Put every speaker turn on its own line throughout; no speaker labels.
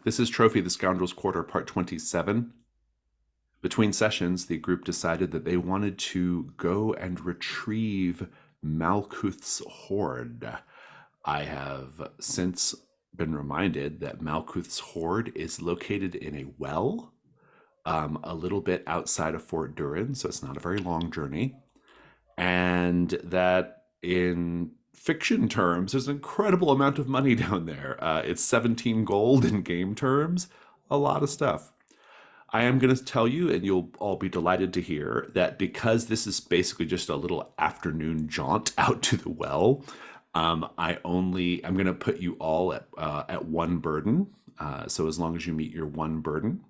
This is Trophy the Scoundrel's Quarter, Part 27. Between sessions, the group decided that they wanted to go and retrieve Malkuth's hoard. I have since been reminded that Malkuth's hoard is located in a well, a little bit outside of Fort Durin, so it's not a very long journey. And that in fiction terms, there's an incredible amount of money down there. It's 17 gold in game terms, a lot of stuff. I am going to tell you, and you'll all be delighted to hear, that because this is basically just a little afternoon jaunt out to the well, I'm going to put you all at one burden. So as long as you meet your one burden,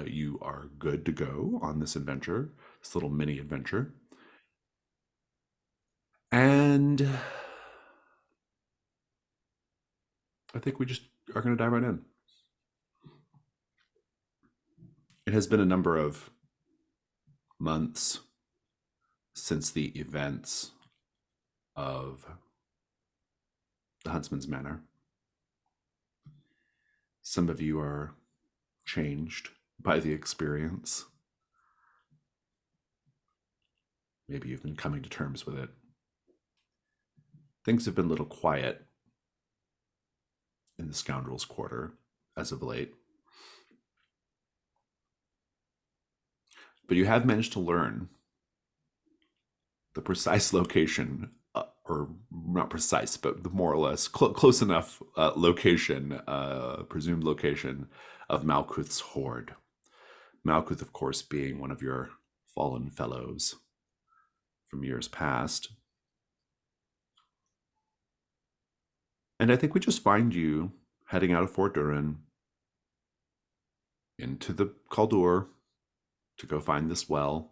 you are good to go on this adventure, this little mini adventure. And I think we just are going to dive right in. It has been a number of months since the events of the Huntsman's Manor. Some of you are changed by the experience. Maybe you've been coming to terms with it. Things have been a little quiet in the Scoundrel's Quarter as of late. But you have managed to learn the precise location, or not precise, but the more or less close enough location, presumed location of Malkuth's hoard. Malkuth, of course, being one of your fallen fellows from years past. And I think we just find you heading out of Fort Durin into the Caldur to go find this well.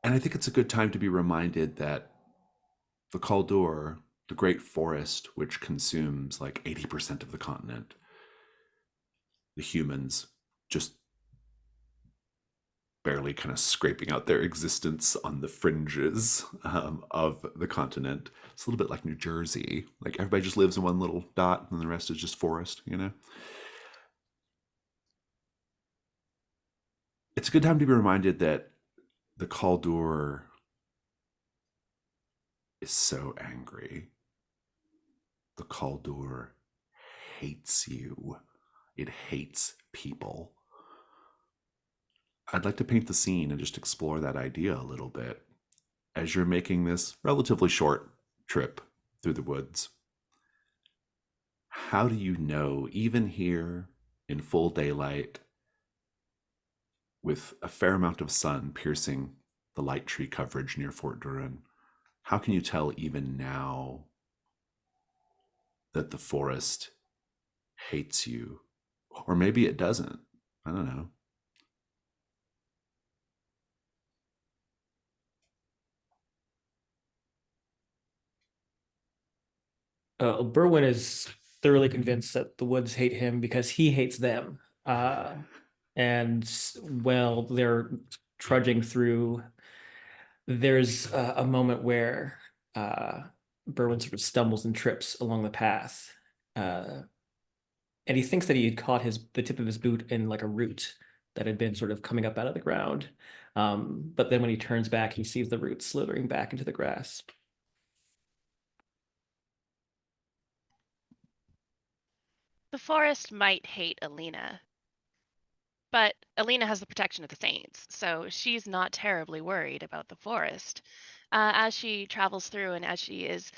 And I think it's a good time to be reminded that the Caldur, the great forest which consumes like 80% of the continent, the humans just barely kind of scraping out their existence on the fringes of the continent. It's a little bit like New Jersey. Like everybody just lives in one little dot and the rest is just forest, you know? It's a good time to be reminded that the Caldur is so angry. The Caldur hates you. It hates people. I'd like to paint the scene and just explore that idea a little bit as you're making this relatively short trip through the woods. How do you know, even here in full daylight, with a fair amount of sun piercing the light tree coverage near Fort Durin, how can you tell even now that the forest hates you? Or maybe it doesn't. I don't know.
Berwin is thoroughly convinced that the woods hate him because he hates them. And while they're trudging through, there's a moment where Berwin sort of stumbles and trips along the path. Uh, and he thinks that he had caught the tip of his boot in like a root that had been sort of coming up out of the ground. But then when he turns back, he sees the root slithering back into the grass.
The forest might hate Alina, but Alina has the protection of the saints, so she's not terribly worried about the forest. As she travels through and as she is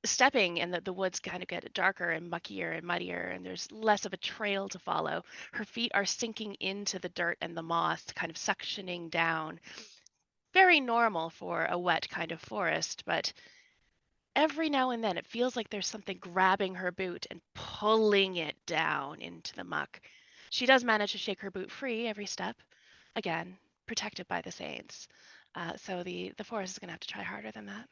stepping and the woods kind of get darker and muckier and muddier and there's less of a trail to follow, her feet are sinking into the dirt and the moss, kind of suctioning down. Very normal for a wet kind of forest, but every now and then it feels like there's something grabbing her boot and pulling it down into the muck. She does manage to shake her boot free every step, again, protected by the saints. So the forest is going to have to try harder than that.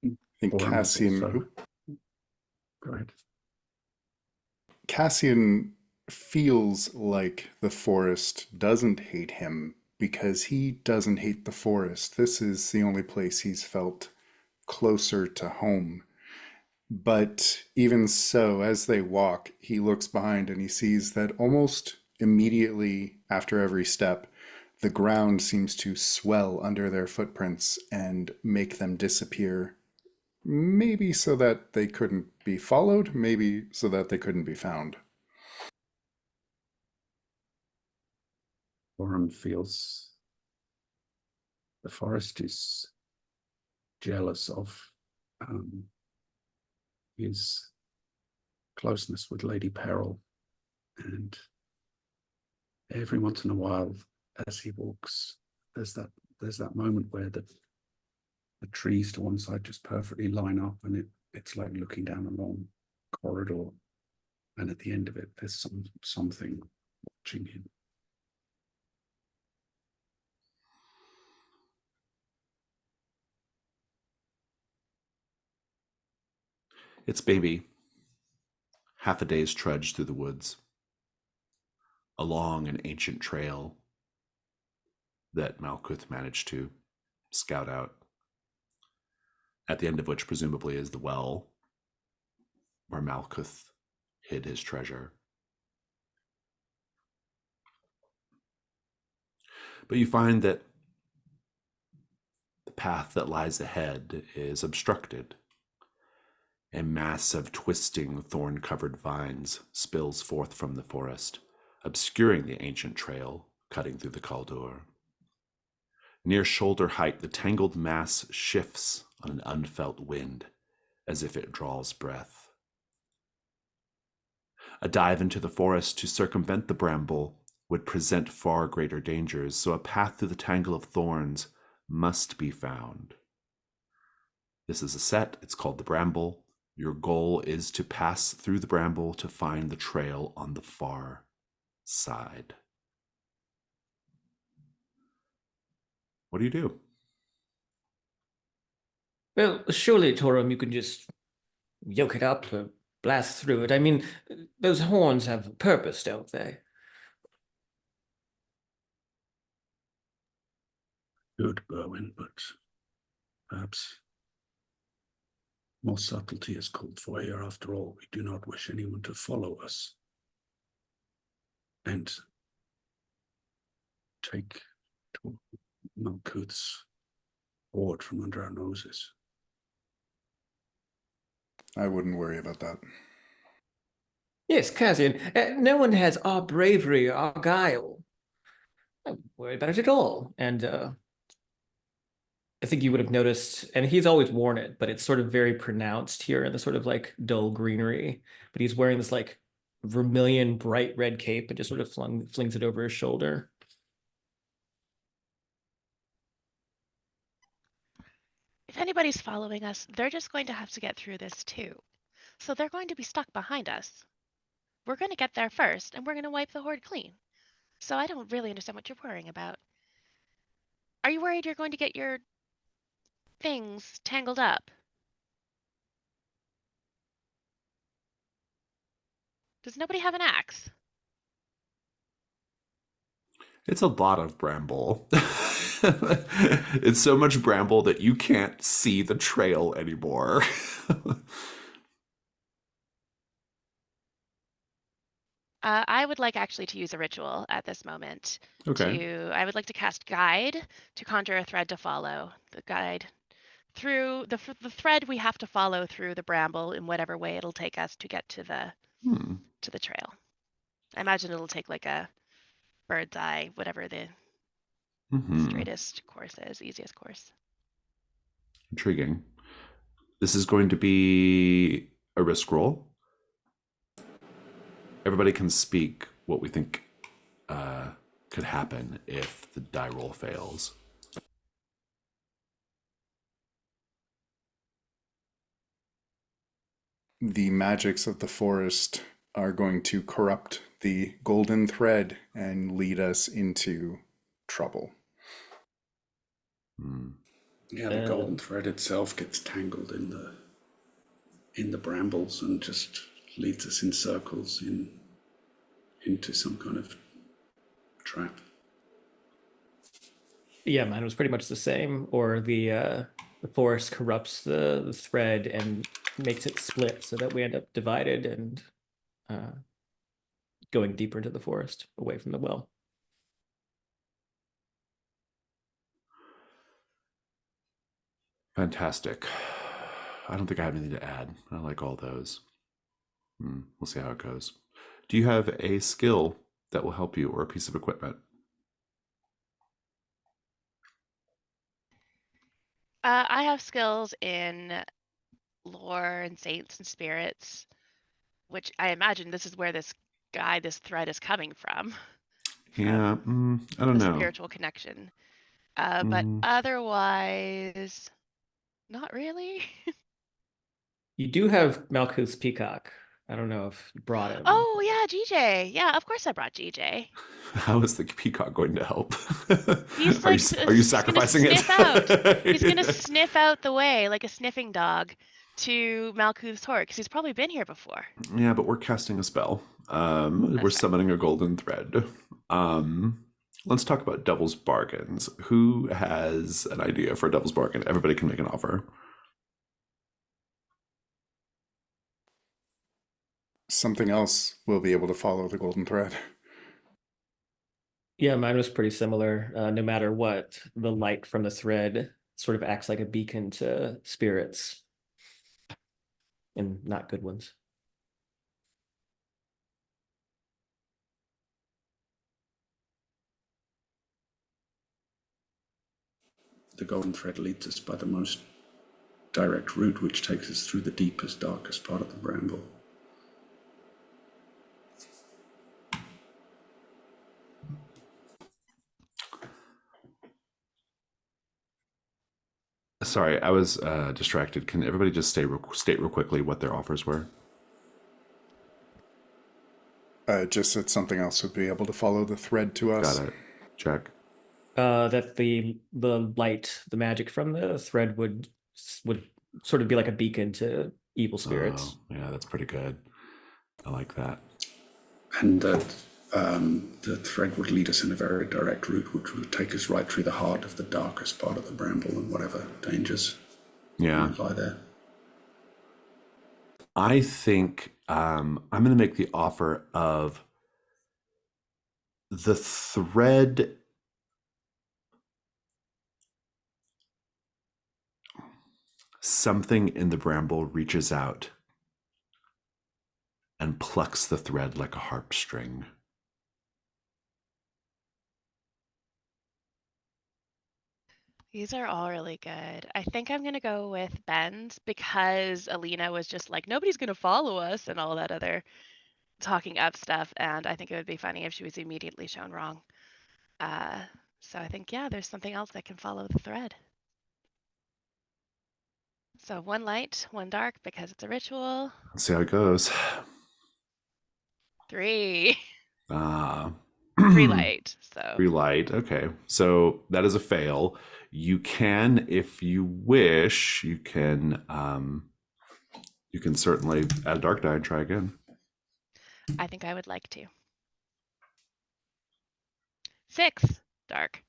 I think Cassian.
Go ahead.
Cassian feels like the forest doesn't hate him because he doesn't hate the forest. This is the only place he's felt closer to home. But even so, as they walk, he looks behind and he sees that almost immediately after every step, the ground seems to swell under their footprints and make them disappear. Maybe so that they couldn't be followed, maybe so that they couldn't be found.
Oran feels the forest is jealous of his closeness with Lady Peril, and every once in a while, as he walks, there's that moment where the trees to one side just perfectly line up, and it's like looking down a long corridor, and at the end of it, there's something watching him.
It's maybe half a day's trudge through the woods, along an ancient trail that Malkuth managed to scout out, at the end of which presumably is the well where Malkuth hid his treasure. But you find that the path that lies ahead is obstructed. A mass of twisting, thorn-covered vines spills forth from the forest, obscuring the ancient trail cutting through the Caldur. Near shoulder height, the tangled mass shifts on an unfelt wind, as if it draws breath. A dive into the forest to circumvent the bramble would present far greater dangers, so a path through the tangle of thorns must be found. This is a set, it's called the Bramble. Your goal is to pass through the bramble to find the trail on the far side. What do you do?
Well, surely, Torum, you can just yoke it up or blast through it. I mean, those horns have a purpose, don't they?
Good, Berwin, but perhaps more subtlety is called for here. After all, we do not wish anyone to follow us and take Malkuth's hoard from under our noses.
I wouldn't worry about that.
Yes, Cassian, no one has our bravery, our guile. I don't worry about it at all. And I think you would have noticed, and he's always worn it, but it's sort of very pronounced here in the sort of like dull greenery. But he's wearing this like vermilion bright red cape and just sort of flings it over his shoulder.
If anybody's following us, they're just going to have to get through this too. So they're going to be stuck behind us. We're going to get there first, and we're going to wipe the horde clean. So I don't really understand what you're worrying about. Are you worried you're going to get your things tangled up? Does nobody have an axe?
It's a lot of bramble. It's so much bramble that you can't see the trail anymore.
I would like actually to use a ritual at this moment.
Okay.
I would like to cast Guide to conjure a thread to follow. The guide through the thread we have to follow through the bramble in whatever way it'll take us to get to the trail. I imagine it'll take like a bird's eye, whatever the straightest course is, easiest course.
Intriguing. This is going to be a risk roll. Everybody can speak what we think could happen if the die roll fails.
The magics of the forest are going to corrupt the golden thread and lead us into trouble.
Yeah, the golden thread itself gets tangled in the brambles and just leads us in circles into some kind of trap.
Yeah, mine was pretty much the same. Or the forest corrupts the thread and makes it split so that we end up divided and going deeper into the forest away from the well.
Fantastic. I don't think I have anything to add. I like all those. We'll see how it goes. Do you have a skill that will help you or a piece of equipment?
I have skills in lore and saints and spirits, which I imagine this is where this thread is coming from.
Yeah, I don't
the
know.
spiritual connection. But otherwise, not really.
You do have Malkuth's peacock. I don't know if you brought him.
Oh yeah, GJ. Yeah, of course I brought GJ.
How is the peacock going to help?
He's
are
like,
you sacrificing
gonna
it?
sniff out. He's gonna sniff out the way like a sniffing dog to Malkuth's horse because he's probably been here before.
Yeah, but we're casting a spell. We're
fair.
summoning a golden thread. Let's talk about devil's bargains. Who has an idea for a devil's bargain? Everybody can make an offer.
Something else will be able to follow the golden thread.
Yeah, mine was pretty similar. No matter what, the light from the thread sort of acts like a beacon to spirits, and not good ones.
The golden thread leads us by the most direct route, which takes us through the deepest, darkest part of the bramble.
Sorry, I was distracted. Can everybody just state real quickly what their offers were?
Just that something else would be able to follow the thread to us.
Got it. Check.
That the light, the magic from the thread would sort of be like a beacon to evil spirits.
Oh, yeah, that's pretty good. I like that.
And that the thread would lead us in a very direct route, which would take us right through the heart of the darkest part of the bramble and whatever dangers might lie there.
I think I'm going to make the offer of the thread. Something in the bramble reaches out and plucks the thread like a harp string.
These are all really good. I think I'm going to go with Ben's because Alina was just like, nobody's going to follow us and all that other talking up stuff. And I think it would be funny if she was immediately shown wrong. So I think, yeah, there's something else that can follow the thread. So one light, one dark because it's a ritual.
Let's see how it goes.
3.
3
light. So
3 light. Okay. So that is a fail. You can, if you wish, you can certainly add a dark die and try again.
I think I would like to. 6 dark.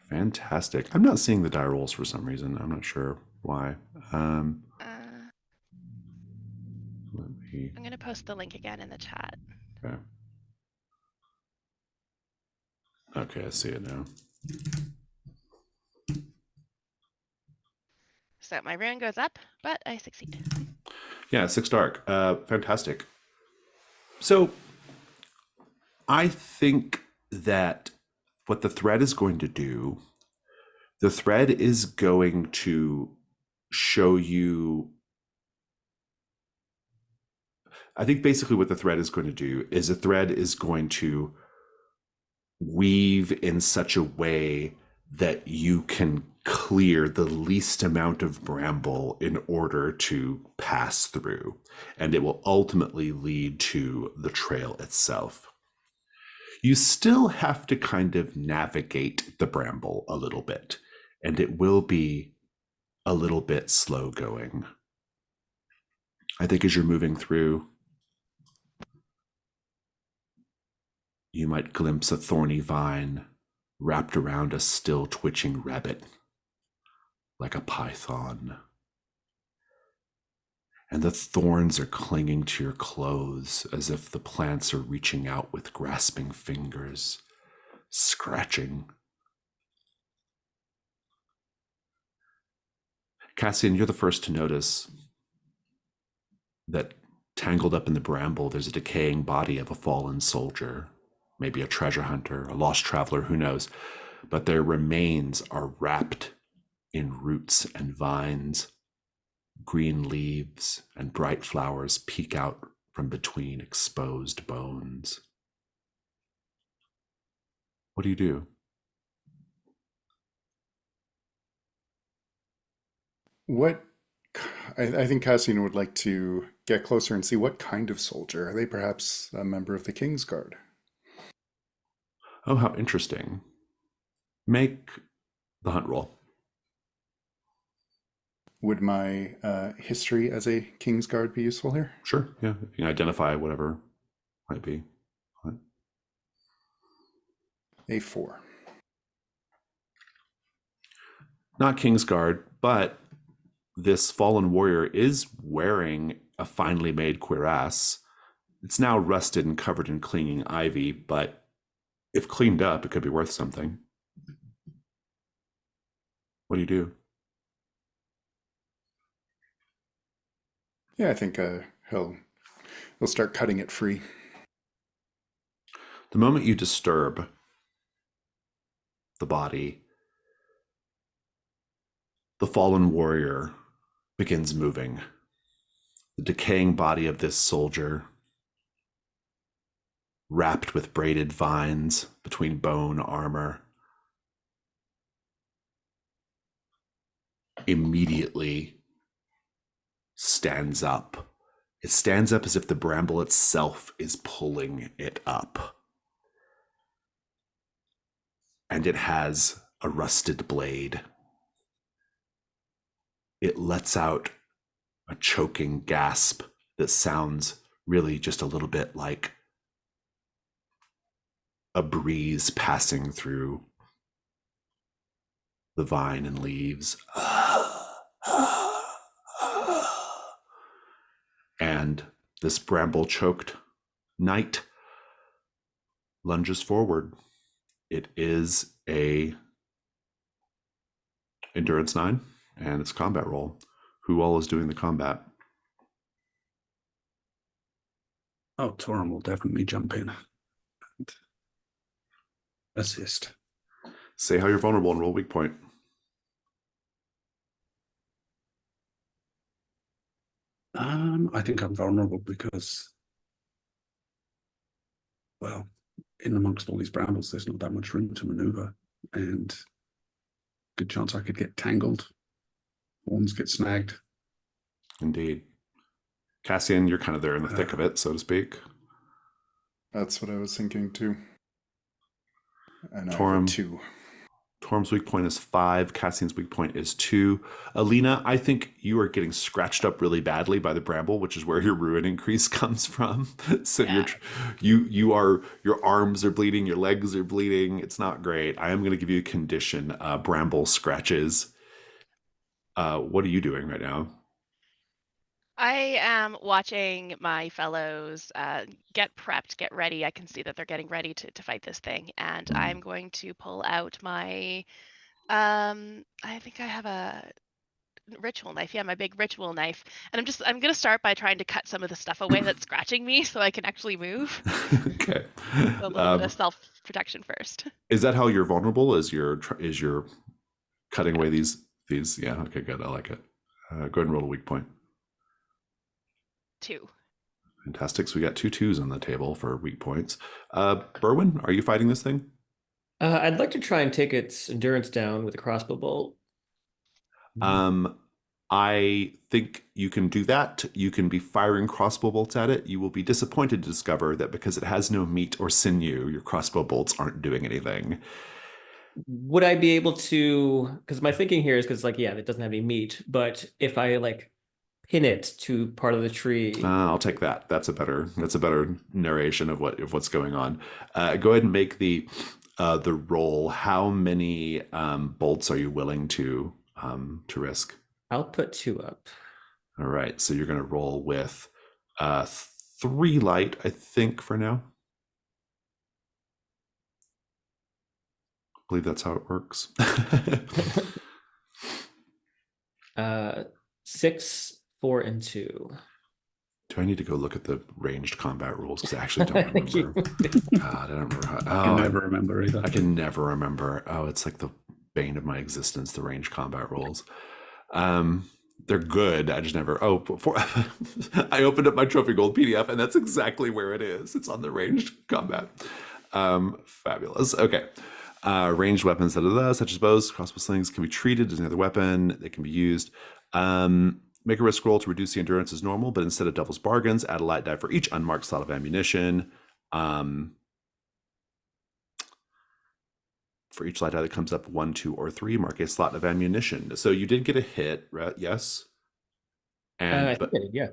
Fantastic. I'm not seeing the die rolls for some reason. I'm not sure why.
I'm going to post the link again in the chat.
Okay. Okay, I see it now.
So my rune goes up, but I succeed.
Yeah, 6 dark. Fantastic. So I think that what the thread is going to do, the thread is going to show you. I think basically what the thread is going to do is the thread is going to weave in such a way that you can clear the least amount of bramble in order to pass through, and it will ultimately lead to the trail itself. You still have to kind of navigate the bramble a little bit, and it will be a little bit slow going. I think as you're moving through, you might glimpse a thorny vine wrapped around a still twitching rabbit, like a python. and the thorns are clinging to your clothes as if the plants are reaching out with grasping fingers, scratching. Cassian, you're the first to notice that tangled up in the bramble, there's a decaying body of a fallen soldier, maybe a treasure hunter, a lost traveler, who knows, but their remains are wrapped in roots and vines. Green leaves and bright flowers peek out from between exposed bones. What do you do?
What I think Cassian would like to get closer and see what kind of soldier. Are they perhaps a member of the King's Guard?
Oh, how interesting. Make the hunt roll.
Would my history as a King's Guard be useful here?
Sure, yeah. You can identify whatever might be.
A 4.
Not King's Guard, but this fallen warrior is wearing a finely made cuirass. It's now rusted and covered in clinging ivy, but if cleaned up, it could be worth something. What do you do?
Yeah, I think he'll start cutting it free.
The moment you disturb the body, the fallen warrior begins moving. The decaying body of this soldier, wrapped with braided vines between bone armor, immediately stands up. It stands up as if the bramble itself is pulling it up. And it has a rusted blade. It lets out a choking gasp that sounds really just a little bit like a breeze passing through the vine and leaves. And this bramble-choked knight lunges forward. It is a endurance 9, and it's a combat roll. Who all is doing the combat?
Oh, Torum will definitely jump in and assist.
Say how you're vulnerable and roll weak point.
I think I'm vulnerable because, well, in amongst all these brambles, there's not that much room to maneuver, and good chance I could get tangled. Horns get snagged.
Indeed. Cassian, you're kind of there in the thick of it, so to speak.
That's what I was thinking too. And I have
Torum.
a 2.
Torm's weak point is 5. Cassian's weak point is 2. Alina, I think you are getting scratched up really badly by the bramble, which is where your ruin increase comes from. So
Yeah.
your arms are bleeding, your legs are bleeding. It's not great. I am going to give you a condition, bramble scratches. What are you doing right now?
I am watching my fellows get prepped, get ready. I can see that they're getting ready to fight this thing, and I'm going to pull out my I think I have a ritual knife. Yeah, my big ritual knife. And I'm gonna start by trying to cut some of the stuff away that's scratching me so I can actually move.
Okay.
A little bit of self-protection first.
Is that how you're vulnerable? Is you're cutting away these? Yeah. Okay. Good. I like it. Go ahead and roll a weak point.
2.
Fantastic. So we got 2 2s on the table for weak points. Berwin, are you fighting this thing?
I'd like to try and take its endurance down with a crossbow bolt.
I think you can do that. You can be firing crossbow bolts at it. You will be disappointed to discover that because it has no meat or sinew, your crossbow bolts aren't doing anything.
Would I be able to, because my thinking here is because it doesn't have any meat, but if I pin it to part of the tree.
I'll take that. That's a better narration of what's going on. Go ahead and make the roll. How many bolts are you willing to risk?
I'll put 2 up.
All right, so you're going to roll with 3 light, I think, for now. I believe that's how it works.
6, 4, and 2.
Do I need to go look at the ranged combat rules? Because I actually don't
Thank you.
remember. God, I don't remember how.
I can never remember either.
I can never remember. Oh, it's like the bane of my existence, the ranged combat rules. They're good. I just never. Oh, before I opened up my Trophy Gold PDF, and that's exactly where it is. It's on the ranged combat. Fabulous. Okay. Ranged weapons, such as bows, crossbow slings, can be treated as another weapon. They can be used. Make a risk roll to reduce the endurance as normal, but instead of devil's bargains, add a light die for each unmarked slot of ammunition. For each light die that comes up 1, 2, or 3, mark a slot of ammunition. So you did get a hit, right? Yes. And
I think I did, yeah.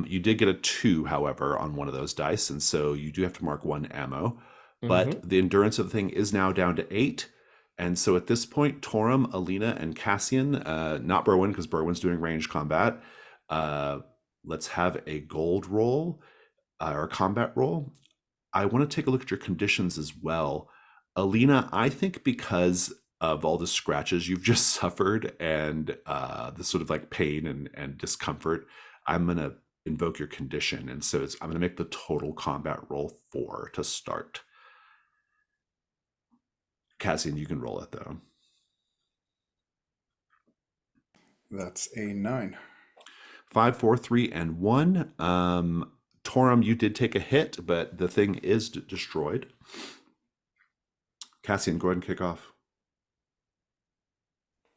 you did get a 2, however, on one of those dice, and so you do have to mark 1 ammo. But the endurance of the thing is now down to 8. And so at this point, Torum, Alina, and Cassian, not Berwyn, because Berwyn's doing ranged combat. Let's have a gold roll or a combat roll. I want to take a look at your conditions as well. Alina, I think because of all the scratches you've just suffered and the sort of like pain and discomfort, I'm going to invoke your condition. And so I'm going to make the total combat roll 4 to start. Cassian, you can roll it though.
That's a 9.
5, 4, 3, and 1. Torum, you did take a hit, but the thing is destroyed. Cassian, go ahead and kick off.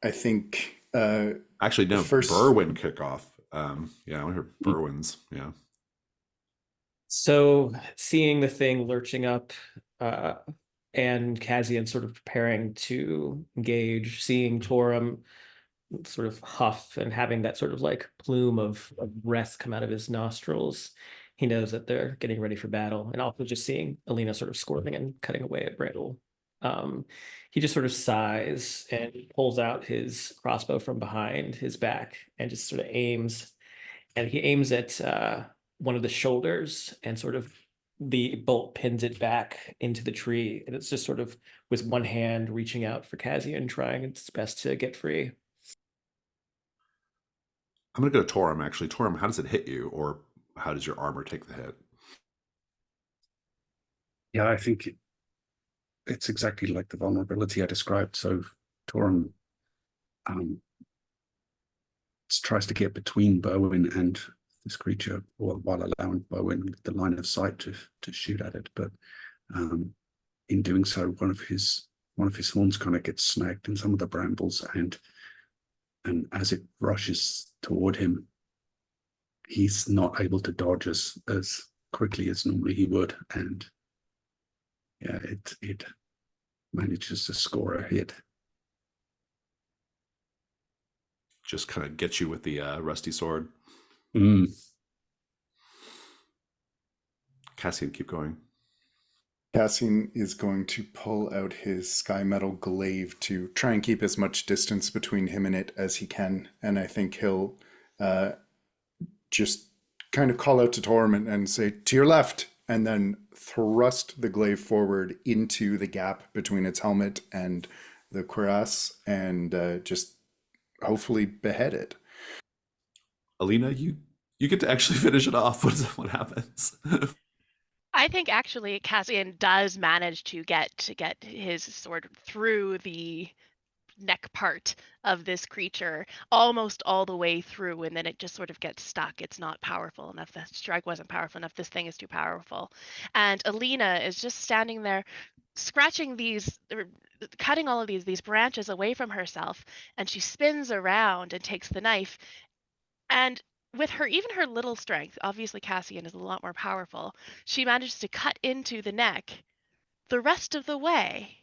I think.
Actually, no.
First,
Berwyn kick off. Yeah, I want to hear Berwyn's. Yeah.
So seeing the thing lurching up, and Cassian sort of preparing to engage, seeing Torum sort of huff and having that sort of like plume of breath come out of his nostrils, he knows that they're getting ready for battle. And also just seeing Alina sort of squirming and cutting away at Brandel. He just sort of sighs and pulls out his crossbow from behind his back and just sort of aims. And he aims at one of the shoulders, and sort of the bolt pins it back into the tree. And it's just sort of with one hand reaching out for Cassian, trying its best to get free.
I'm going to go to Torum, actually. Torum, how does it hit you, or how does your armor take the hit?
Yeah, I think it's exactly like the vulnerability I described. So Torum tries to get between Berwyn and this creature, while allowing Berwyn the line of sight to shoot at it. But in doing so, one of his horns kind of gets snagged in some of the brambles, and as it rushes toward him, he's not able to dodge as quickly as normally he would, and yeah, it manages to score a hit.
Just kind of get you with the rusty sword. Cassian, keep going.
Cassian is going to pull out his sky metal glaive to try and keep as much distance between him and it as he can. And I think he'll just kind of call out to Torum and say, "To your left," and then thrust the glaive forward into the gap between its helmet and the cuirass, and just hopefully behead it.
Alina, you get to actually finish it off. What happens?
I think actually Cassian does manage to get his sword through the neck part of this creature almost all the way through, and then it just sort of gets stuck. It's not powerful enough. The strike wasn't powerful enough. This thing is too powerful. And Alina is just standing there scratching these, cutting all of these branches away from herself, and she spins around and takes the knife, and with even her little strength, obviously Cassian is a lot more powerful, she manages to cut into the neck the rest of the way.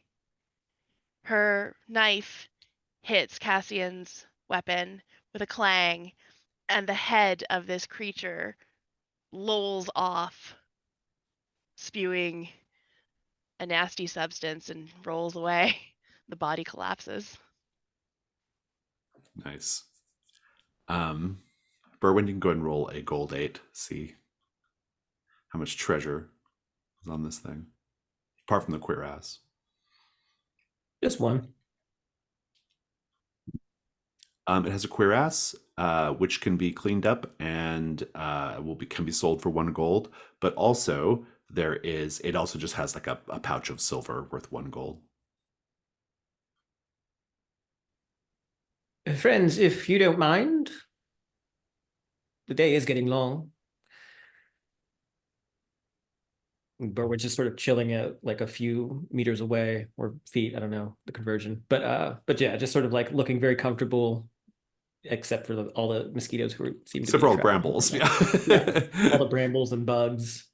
Her knife hits Cassian's weapon with a clang, and the head of this creature lolls off, spewing a nasty substance, and rolls away. The body collapses.
Nice. Berwin, you can go ahead and roll a gold 8. See how much treasure is on this thing, apart from the cuirass.
Just one.
It has a cuirass, which can be cleaned up and can be sold for 1 gold. But also it also just has like a pouch of silver worth 1 gold.
Friends, if you don't mind, the day is getting long. But we're just sort of chilling at like a few meters away, or feet, I don't know the conversion. But yeah, just sort of like looking very comfortable, except for all the mosquitoes who seem to
Except
be
for all the
trapped.
brambles.
Yeah, all the brambles and bugs.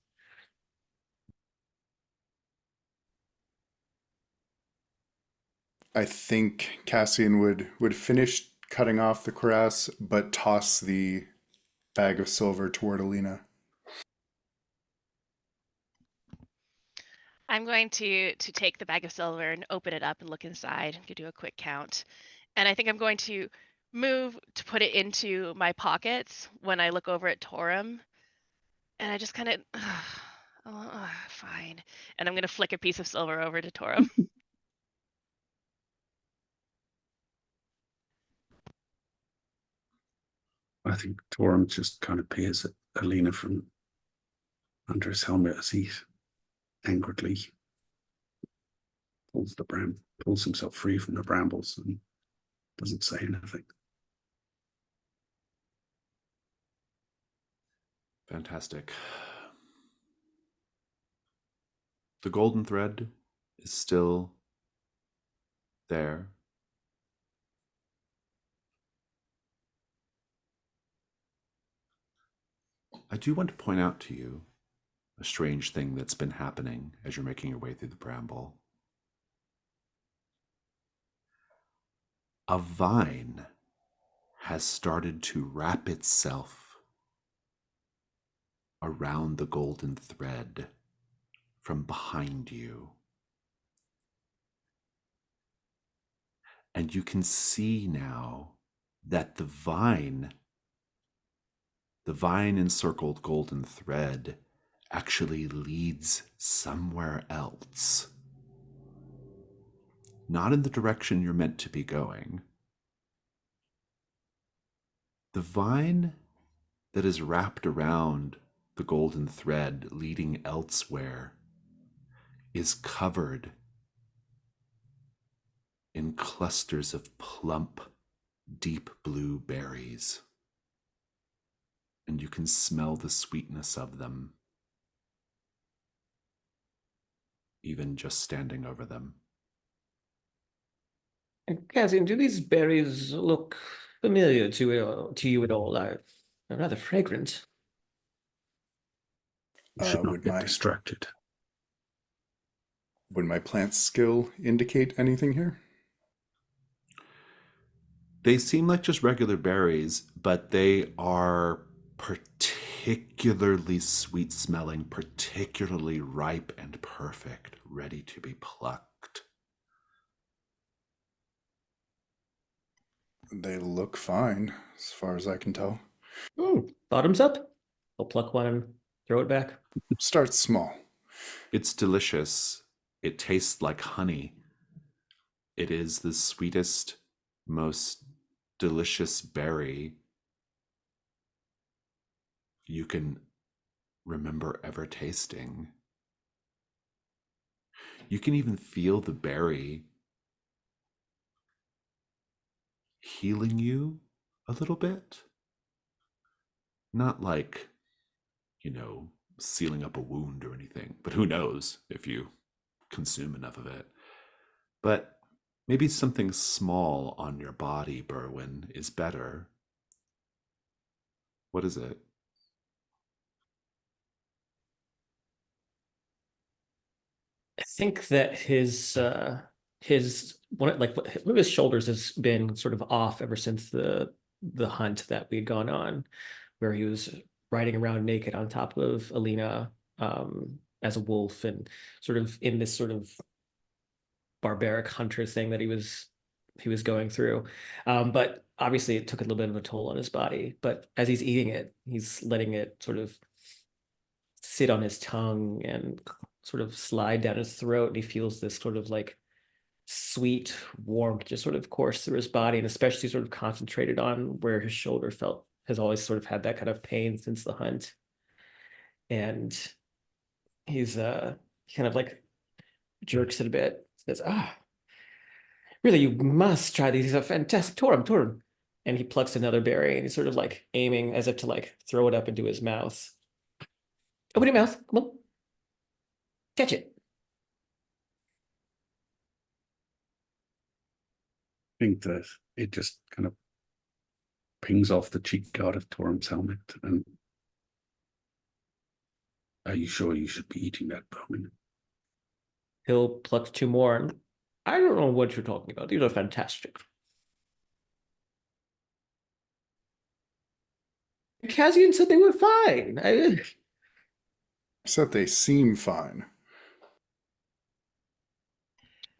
I think Cassian would finish cutting off the cuirass, but toss the bag of silver toward Alina.
I'm going to take the bag of silver and open it up and look inside and do a quick count. And I think I'm going to move to put it into my pockets when I look over at Torum. And I just kind of, fine. And I'm going to flick a piece of silver over to Torum.
I think Torum just kind of peers at Alina from under his helmet as he angrily pulls himself free from the brambles and doesn't say anything.
Fantastic. The golden thread is still there. I do want to point out to you a strange thing that's been happening as you're making your way through the bramble. A vine has started to wrap itself around the golden thread from behind you. And you can see now that the vine encircled golden thread actually leads somewhere else. Not in the direction you're meant to be going. The vine that is wrapped around the golden thread leading elsewhere is covered in clusters of plump, deep blue berries. And you can smell the sweetness of them, even just standing over them.
And Cassian, do these berries look familiar to you at all? They're rather fragrant.
You should not
Would
get
my
distracted.
would my plant skill indicate anything here?
They seem like just regular berries, but they are particularly sweet smelling, particularly ripe and perfect, ready to be plucked.
They look fine, as far as I can tell.
Bottoms up. I'll pluck one and throw it back.
Start small.
It's delicious. It tastes like honey. It is the sweetest, most delicious berry you can remember ever tasting. You can even feel the berry healing you a little bit. Not like, sealing up a wound or anything, but who knows if you consume enough of it. But maybe something small on your body, Berwin, is better. What is it?
I think that his one of his shoulders has been sort of off ever since the hunt that we had gone on, where he was riding around naked on top of Alina as a wolf, and sort of in this sort of barbaric hunter thing that he was he was going through. But obviously it took a little bit of a toll on his body. But as he's eating it, he's letting it sort of sit on his tongue and sort of slide down his throat. And he feels this sort of like sweet warmth just sort of course through his body, and especially sort of concentrated on where his shoulder felt has always sort of had that kind of pain since the hunt. And he's kind of like jerks it a bit, says, really, you must try these. These are fantastic. Torum. And he plucks another berry and he's sort of like aiming as if to like throw it up into his mouth. Open your mouth. Come on. Catch it.
I think that it just kind of pings off the cheek guard of Torum's helmet. And are you sure you should be eating that, Bowman?
He'll pluck two more. And I don't know what you're talking about. These are fantastic. Kazian said they were fine.
Except they seem fine.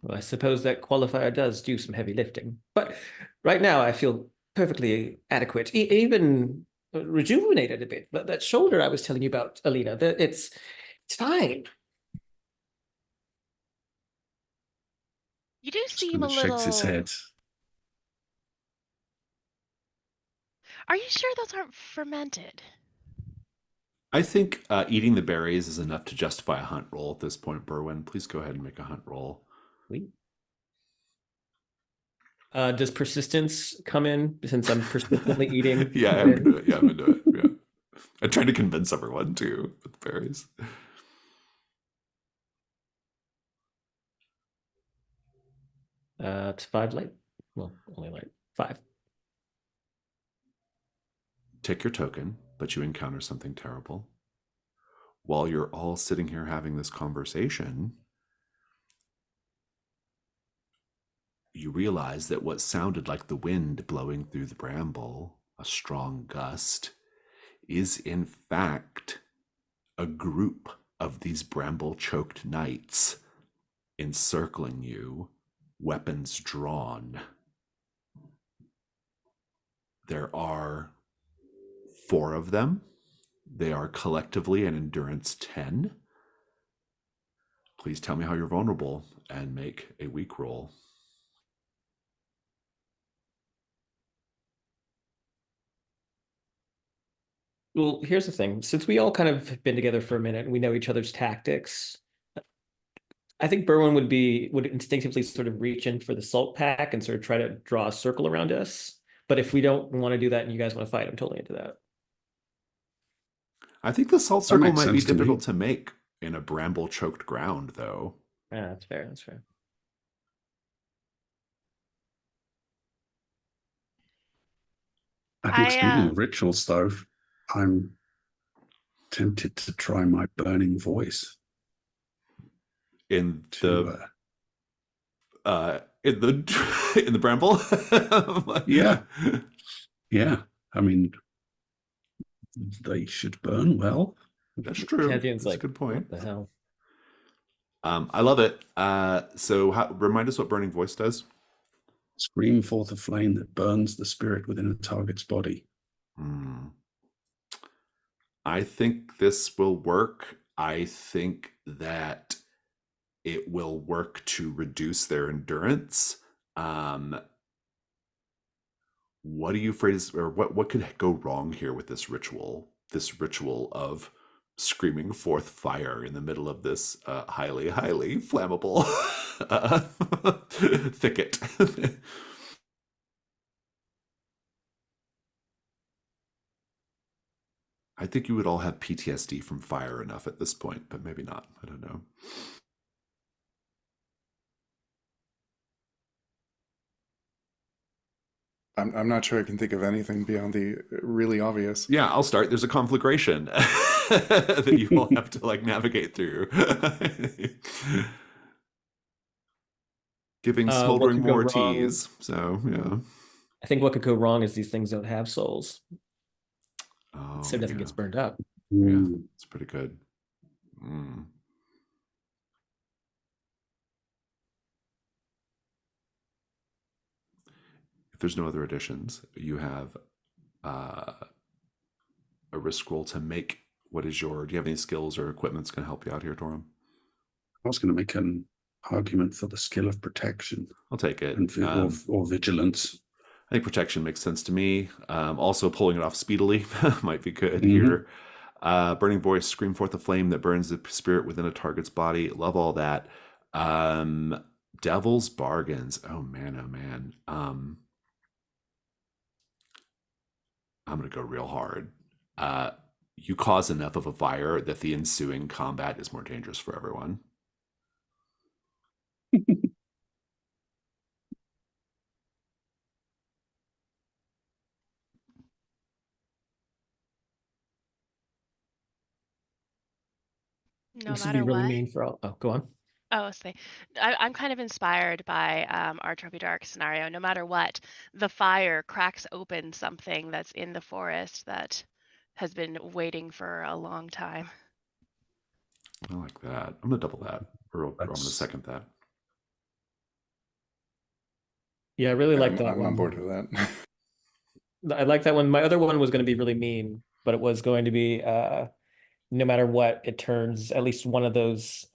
Well, I suppose that qualifier does do some heavy lifting. But right now I feel perfectly adequate, even rejuvenated a bit. But that shoulder I was telling you about, Alina, it's fine.
You do
Just
seem
kind
a
of shakes his
little.
head.
Are you sure those aren't fermented?
I think eating the berries is enough to justify a hunt roll at this point, Berwin. Please go ahead and make a hunt roll.
Does persistence come in since I'm persistently eating?
Yeah, I'm into it. Yeah, I'm into it. Yeah. I tried to convince everyone too with berries.
It's 5 light. Well, only light. 5.
Take your token, but you encounter something terrible. While you're all sitting here having this conversation, you realize that what sounded like the wind blowing through the bramble, a strong gust, is in fact a group of these bramble-choked knights encircling you, weapons drawn. There are 4 of them. They are collectively an endurance 10. Please tell me how you're vulnerable and make a weak roll.
Well, here's the thing. Since we all kind of have been together for a minute and we know each other's tactics, I think Berwin would instinctively sort of reach in for the salt pack and sort of try to draw a circle around us. But if we don't want to do that and you guys want to fight, I'm totally into that.
I think the salt circle
makes
might be
sense to me.
difficult to make in a bramble-choked ground, though.
Yeah, that's fair. That's fair.
I think speaking
I
of rituals, though, I'm tempted to try my burning voice
In
to.
in the bramble.
Yeah. Yeah. I mean, they should burn well.
That's true.
Kazian's
That's
like,
a good point.
what the hell?
I love it. So remind us what burning voice does.
Scream forth a flame that burns the spirit within a target's body.
I think this will work. I think that it will work to reduce their endurance. What are you afraid is, or what could go wrong here with this ritual? This ritual of screaming forth fire in the middle of this highly flammable thicket. I think you would all have PTSD from fire enough at this point, but maybe not. I don't know.
I'm not sure I can think of anything beyond the really obvious.
Yeah, I'll start. There's a conflagration that you all have to like navigate through. Giving
What
smoldering
could go
more
wrong?
teas. So, yeah.
I think what could go wrong is these things don't have souls,
Oh,
so nothing
yeah.
gets burned up.
Yeah, it's pretty good. if there's no other additions, you have a risk roll to make. What is your? Do you have any skills or equipment that's going to help you out here, Torum?
I was going to make an argument for the skill of protection.
I'll take it.
And or vigilance.
I think protection makes sense to me. Also, pulling it off speedily might be good
Mhm.
here. Burning voice, scream forth a flame that burns the spirit within a target's body. Love all that. Devil's bargains. Oh man, oh man. I'm gonna go real hard. You cause enough of a fire that the ensuing combat is more dangerous for everyone.
No
This would be
matter
really
what.
mean for all. Oh, go on.
Oh, say, I'm kind of inspired by our Trophy Dark scenario. No matter what, the fire cracks open something that's in the forest that has been waiting for a long time.
I like that. I'm gonna double that, or I'm gonna second that.
Yeah, I really like that
I'm
one.
on board with that.
I like that one. My other one was going to be really mean, but it was going to be no matter what, it turns at least one of those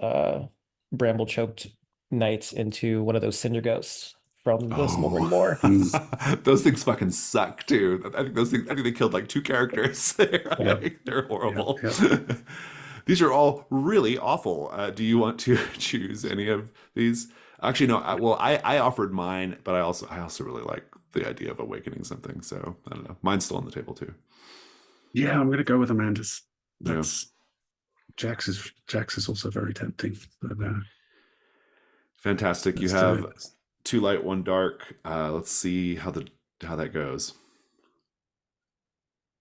bramble choked knights into one of those cinder ghosts from the Smoldering Moor.
Those things fucking suck too. I think those things. I think they killed like 2 characters. They're horrible.
Yep.
These are all really awful. Do you want to choose any of these? Actually, no. I offered mine, but I also really like the idea of awakening something. So I don't know. Mine's still on the table too.
Yeah, I'm going to go with Amanda's. That's Jax is also very tempting. But,
fantastic. You have 2 light, 1 dark. Let's see how that goes.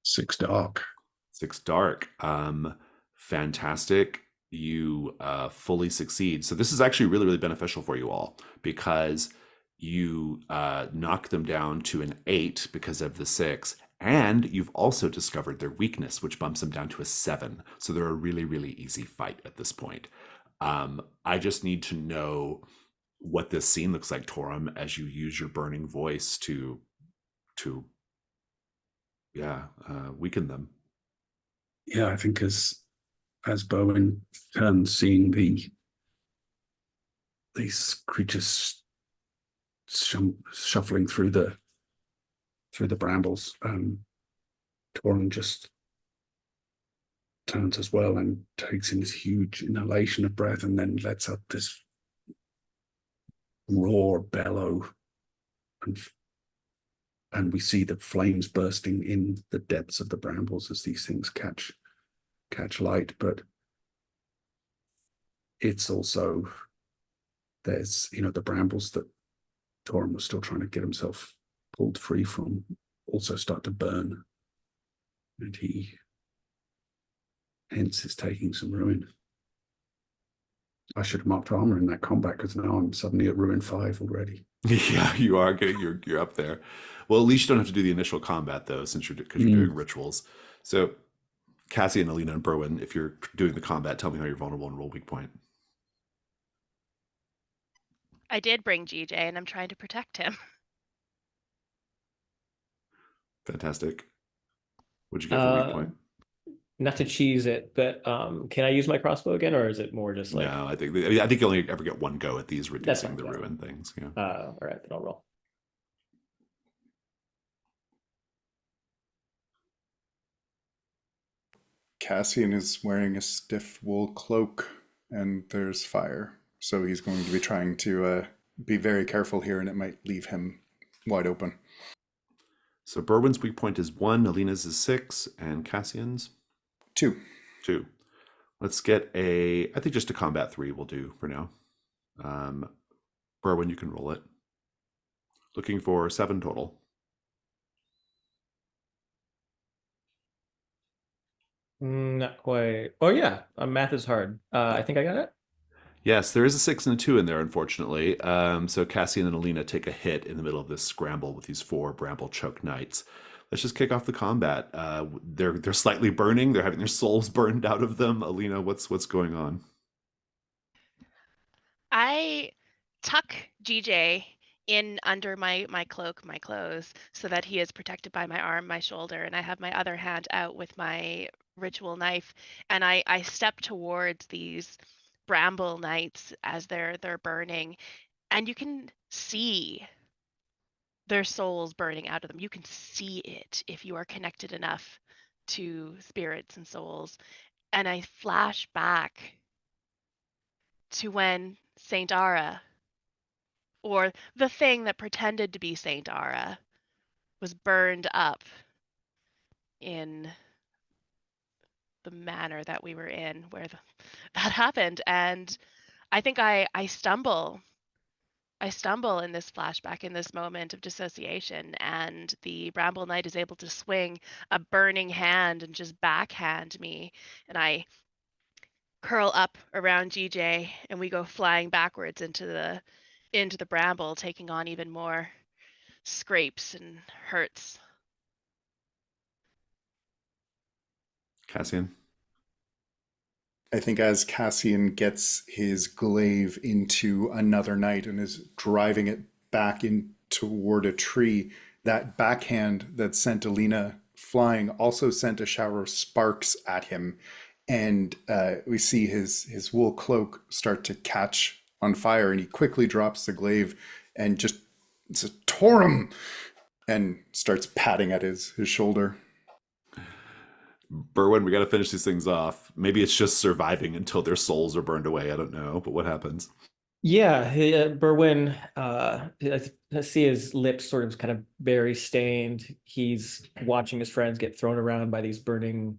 6 dark.
6 dark. Fantastic. You fully succeed. So this is actually really, really beneficial for you all because you knock them down to an 8 because of the 6. And you've also discovered their weakness, which bumps them down to a 7. So they're a really, really easy fight at this point. I just need to know what this scene looks like, Torum, as you use your burning voice to weaken them.
Yeah, I think as Bowen turns, seeing these creatures shuffling through the brambles, Torum just turns as well and takes in this huge inhalation of breath and then lets out this roar bellow, and we see the flames bursting in the depths of the brambles as these things catch light. But it's also, there's the brambles that Torum was still trying to get himself pulled free from also start to burn, and he hence is taking some ruin. I should have marked armor in that combat because now I'm suddenly at ruin 5 already.
Yeah, you are good. You're up there. Well, at least you don't have to do the initial combat though, since you're doing rituals. So, Cassie and Alina and Berwin, if you're doing the combat, tell me how you're vulnerable and roll weak point.
I did bring GJ, and I'm trying to protect him.
Fantastic. What'd you get for weak point?
Not to cheese it, but can I use my crossbow again, or is it more just like?
No, I think you only ever get 1 go at these reducing the ruin things. Yeah.
All right, then I'll roll.
Cassian is wearing a stiff wool cloak, and there's fire, so he's going to be trying to be very careful here, and it might leave him wide open.
So Berwin's weak point is 1, Alina's is 6, and Cassian's
2.
Let's get I think just a combat 3 will do for now. Berwin, you can roll it. Looking for 7 total.
Not quite. Oh yeah, math is hard. I think I got it.
Yes, there is a 6 and a 2 in there, unfortunately. So Cassian and Alina take a hit in the middle of this scramble with these 4 bramble choke knights. Let's just kick off the combat. They're slightly burning. They're having their souls burned out of them. Alina, what's going on?
I tuck GJ in under my cloak, my clothes, so that he is protected by my arm, my shoulder, and I have my other hand out with my ritual knife, and I step towards these bramble knights as they're burning, and you can see their souls burning out of them. You can see it if you are connected enough to spirits and souls. And I flash back to when Saint Ara, or the thing that pretended to be Saint Ara, was burned up in the manner that we were in, where that happened. And I think I stumble. I stumble in this flashback, in this moment of dissociation, and the Bramble Knight is able to swing a burning hand and just backhand me. And I curl up around GJ, and we go flying backwards into the bramble, taking on even more scrapes and hurts.
Cassian.
I think as Cassian gets his glaive into another knight and is driving it back in toward a tree, that backhand that sent Alina flying also sent a shower of sparks at him. And we see his wool cloak start to catch on fire, and he quickly drops the glaive and just says, Torum! And starts patting at his shoulder.
Berwin, we got to finish these things off. Maybe it's just surviving until their souls are burned away. I don't know, but what happens?
Yeah, Berwin, I see his lips sort of kind of berry stained. He's watching his friends get thrown around by these burning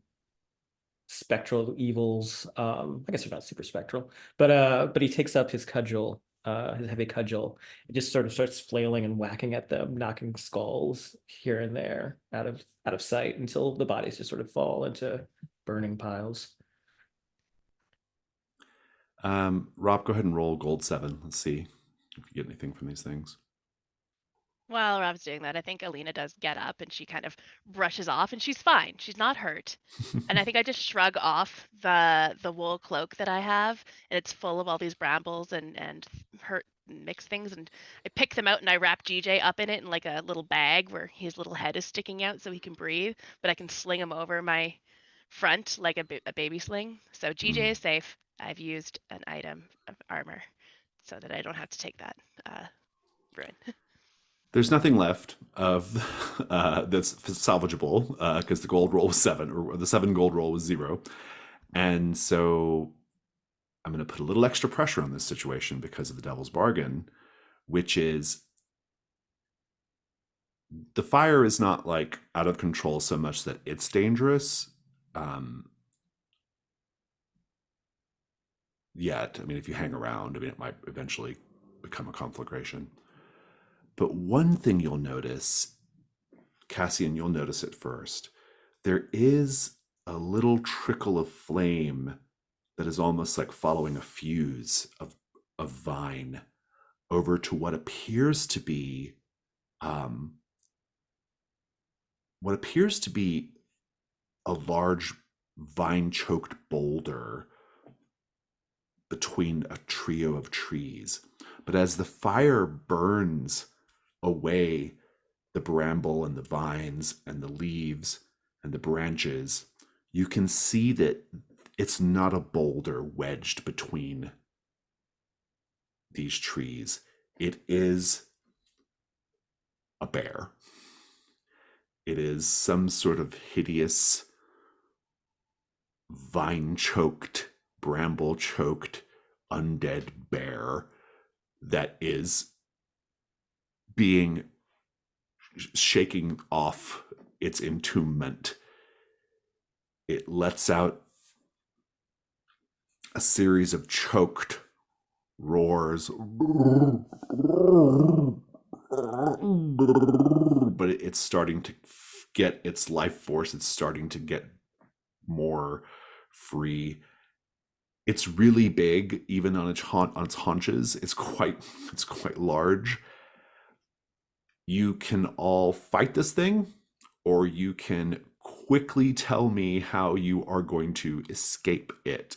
spectral evils. I guess they're not super spectral, but he takes up his cudgel, his heavy cudgel, and just sort of starts flailing and whacking at them, knocking skulls here and there out of sight until the bodies just sort of fall into burning piles.
Rob, go ahead and roll gold 7. Let's see if you get anything from these things.
While Rob's doing that, I think Alina does get up and she kind of brushes off, and she's fine. She's not hurt. And I think I just shrug off the wool cloak that I have, and it's full of all these brambles and hurt mixed things, and I pick them out and I wrap GJ up in it in like a little bag where his little head is sticking out so he can breathe, but I can sling him over my front like a baby sling. So GJ is safe. I've used an item of armor so that I don't have to take that ruin.
There's nothing left of that's salvageable because the gold roll was 7, or the 7 gold roll was 0. And so I'm going to put a little extra pressure on this situation because of the devil's bargain, which is the fire is not like out of control so much that it's dangerous yet. I mean, if you hang around, I mean, it might eventually become a conflagration. But one thing you'll notice, Cassian, you'll notice it first. There is a little trickle of flame that is almost like following a fuse of vine over to what appears to be a large vine-choked boulder between a trio of trees. But as the fire burns away the bramble and the vines and the leaves and the branches, you can see that it's not a boulder wedged between these trees. It is a bear. It is some sort of hideous, vine-choked, bramble-choked, undead bear that is being shaking off its entombment. It lets out a series of choked roars, but it's starting to get its life force. It's starting to get more free. It's really big, even on its haunches. It's quite large. You can all fight this thing, or you can quickly tell me how you are going to escape it.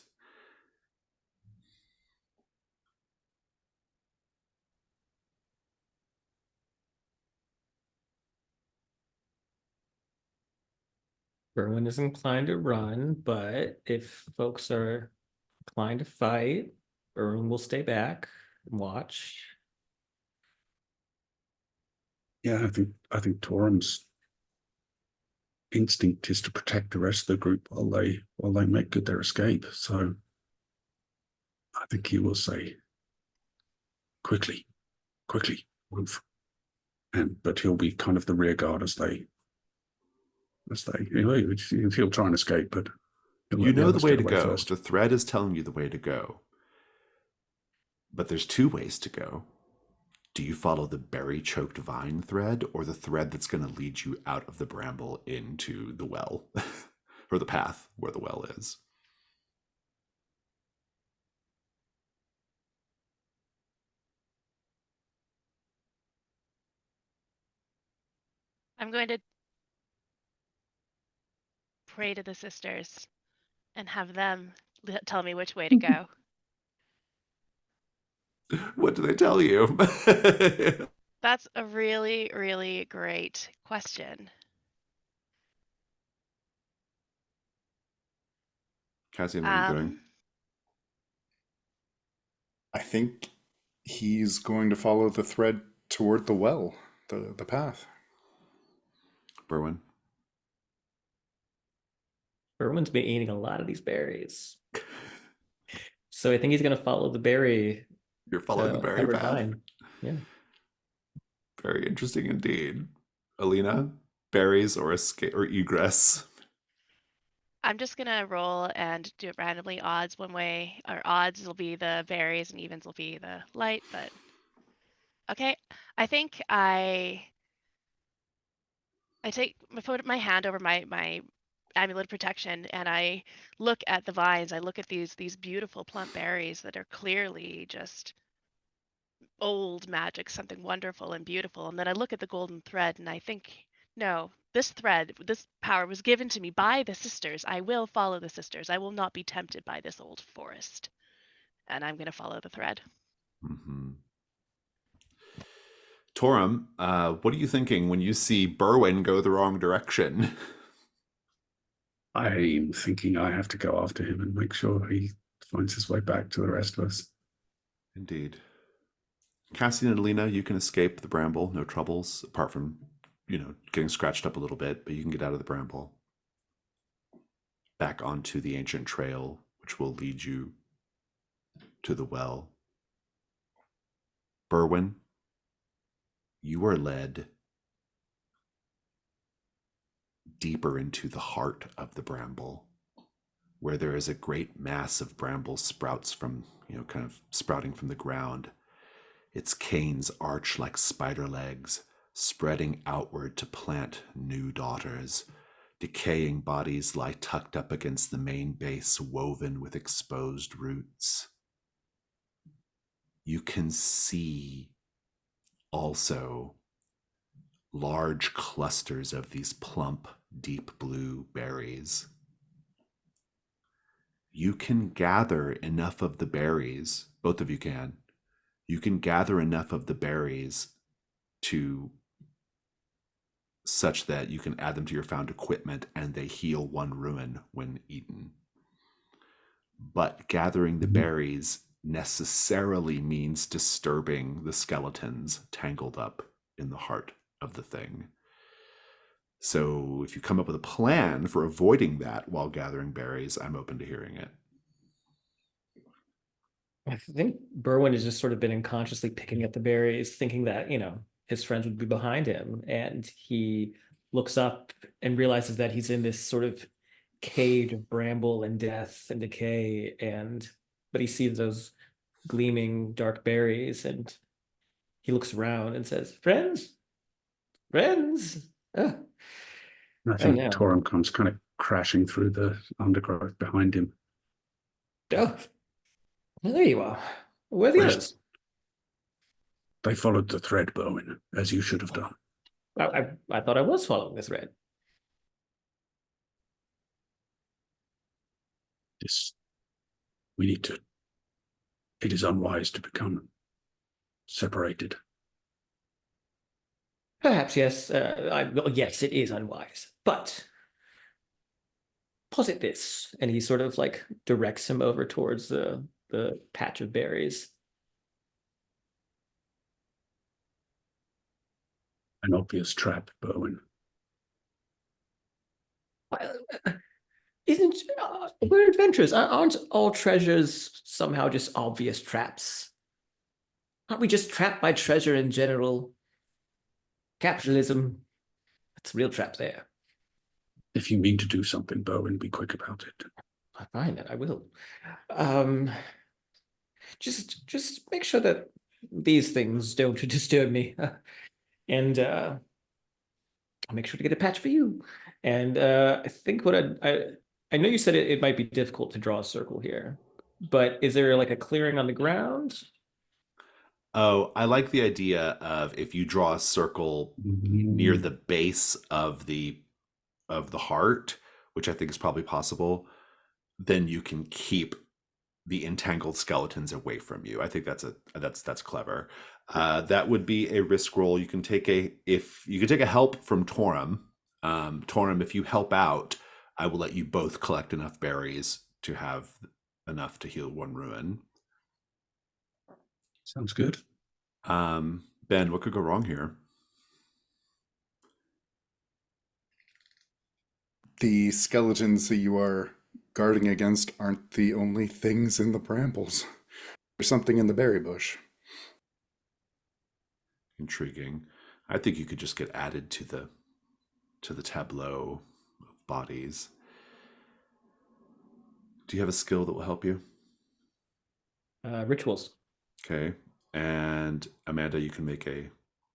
Berwin is inclined to run, but if folks are inclined to fight, Berwin will stay back and watch.
Yeah, I think Torum's instinct is to protect the rest of the group while they make good their escape. So I think he will say, quickly, move. But he'll be kind of the rear guard as they he'll try and escape, but he'll
You
let the
know the
others
way
get
to
away
go.
first.
The thread is telling you the way to go. But there's two ways to go. Do you follow the berry-choked vine thread, or the thread that's going to lead you out of the bramble into the well, or the path where the well is?
I'm going to pray to the sisters and have them tell me which way to go.
What do they tell you?
That's a really, really great question.
Cassian, what are you doing?
I think he's going to follow the thread toward the well, the path.
Berwin?
Berwin's been eating a lot of these berries. So I think he's going to follow the berry.
You're following the berry
covered
path?
vine. Yeah.
Very interesting indeed. Alina, berries or escape or egress?
I'm just gonna roll and do it randomly. Odds one way, or odds will be the berries and evens will be the light, but okay. I think I put my hand over my amulet of protection and I look at the vines. I look at these beautiful plump berries that are clearly just old magic, something wonderful and beautiful. And then I look at the golden thread and I think, no, this thread, this power was given to me by the sisters. I will follow the sisters. I will not be tempted by this old forest. And I'm going to follow the thread.
Mm-hmm. Torum, what are you thinking when you see Berwin go the wrong direction?
I'm thinking I have to go after him and make sure he finds his way back to the rest of us.
Indeed. Cassian and Alina, you can escape the bramble, no troubles, apart from, getting scratched up a little bit, but you can get out of the bramble. Back onto the ancient trail, which will lead you to the well. Berwin, you are led deeper into the heart of the bramble, where there is a great mass of bramble sprouts from, kind of sprouting from the ground. Its canes arch like spider legs, spreading outward to plant new daughters. Decaying bodies lie tucked up against the main base, woven with exposed roots. You can see also large clusters of these plump, deep blue berries. You can gather enough of the berries, both of you can. You can gather enough of the berries to such that you can add them to your found equipment and they heal one ruin when eaten. But gathering the berries necessarily means disturbing the skeletons tangled up in the heart of the thing. So if you come up with a plan for avoiding that while gathering berries, I'm open to hearing it.
I think Berwin has just sort of been unconsciously picking up the berries, thinking that, his friends would be behind him. And he looks up and realizes that he's in this sort of cage of bramble and death and decay. But he sees those gleaming dark berries and he looks around and says, Friends? Friends? Oh,
And I think
no.
Torum comes kind of crashing through the undergrowth behind him.
Oh, there you are. Where are the
Where's-
others?
They followed the thread, Berwin, as you should have done.
I thought I was following the thread.
We need to. It is unwise to become separated.
Perhaps, yes. Yes, it is unwise. But deposit this, and he sort of like directs him over towards the patch of berries.
An obvious trap, Berwin.
Isn't we're adventurers? Aren't all treasures somehow just obvious traps? Aren't we just trapped by treasure in general? Capitalism, that's a real trap there.
If you mean to do something, Berwin, be quick about it.
I find that I will. Just make sure that these things don't disturb me, and I'll make sure to get a patch for you. And I think what I know you said it might be difficult to draw a circle here, but is there like a clearing on the ground?
Oh, I like the idea of if you draw a circle near the base of the heart, which I think is probably possible, then you can keep the entangled skeletons away from you. I think that's clever. That would be a risk roll. You can take a help from Torum. Torum, if you help out, I will let you both collect enough berries to have enough to heal one ruin.
Sounds good.
Ben, what could go wrong here?
The skeletons that you are guarding against aren't the only things in the brambles. There's something in the berry bush.
Intriguing. I think you could just get added to the tableau of bodies. Do you have a skill that will help you?
Rituals.
Okay. And Amanda, you can make a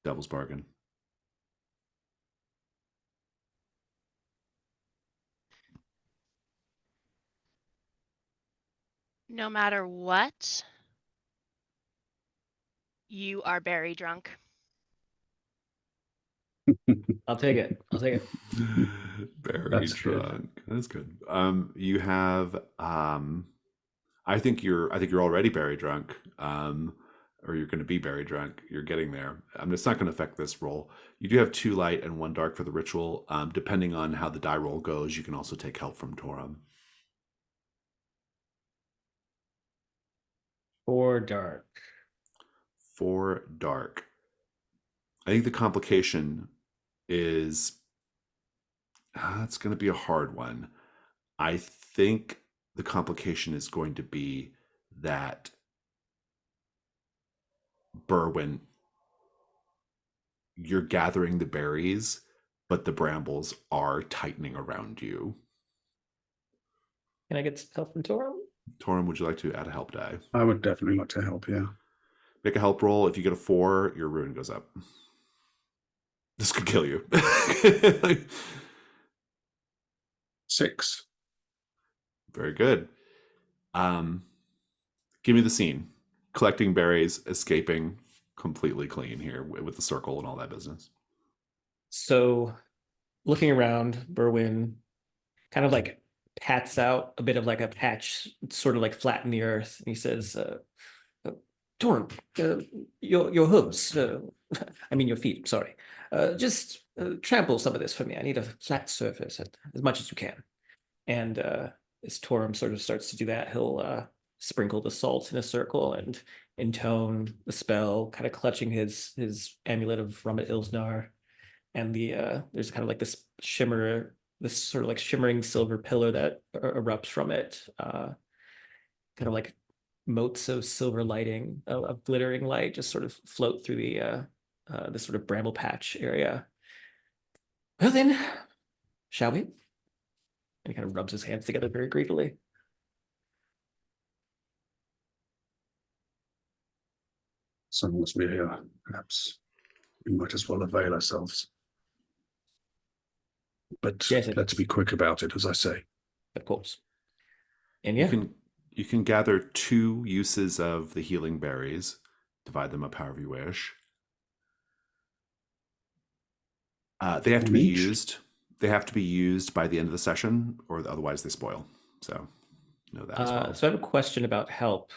devil's bargain.
No matter what, you are berry drunk.
I'll take it. I'll take it.
Very
That's good.
drunk. That's good. You have I think you're already very drunk. Or you're going to be very drunk. You're getting there. It's not going to affect this roll. You do have 2 light and 1 dark for the ritual. Depending on how the die roll goes, you can also take help from Torum.
4 dark.
4 dark. I think the complication is it's going to be a hard one. I think the complication is going to be that Berwin, you're gathering the berries, but the brambles are tightening around you.
Can I get some help from Torum?
Torum, would you like to add a help die?
I would definitely like to help, yeah.
Make a help roll. If you get a 4, your ruin goes up. This could kill you.
6.
Very good. Give me the scene. Collecting berries, escaping completely clean here with the circle and all that business.
So, looking around, Berwin kind of like pats out a bit of like a patch, sort of like flat in the earth. And he says, Torum, your hooves, I mean your feet, sorry. Just trample some of this for me. I need a flat surface as much as you can. And as Torum sort of starts to do that, he'll sprinkle the salt in a circle and intone the spell, kind of clutching his amulet of Ramat Ilznar. And there's kind of like this sort of like shimmering silver pillar that erupts from it, kind of like motes of silver lighting, of glittering light, just sort of float through the sort of bramble patch area. Well then, shall we? And he kind of rubs his hands together very greedily.
So long as we're here, perhaps we might as well avail ourselves. But
Yes,
let's be quick about it, as I say.
Of course. And yeah,
You can gather 2 uses of the healing berries. Divide them up however you wish. They have to be used. They have to be used by the end of the session, or otherwise they spoil. So know that as well.
so I have a question about help.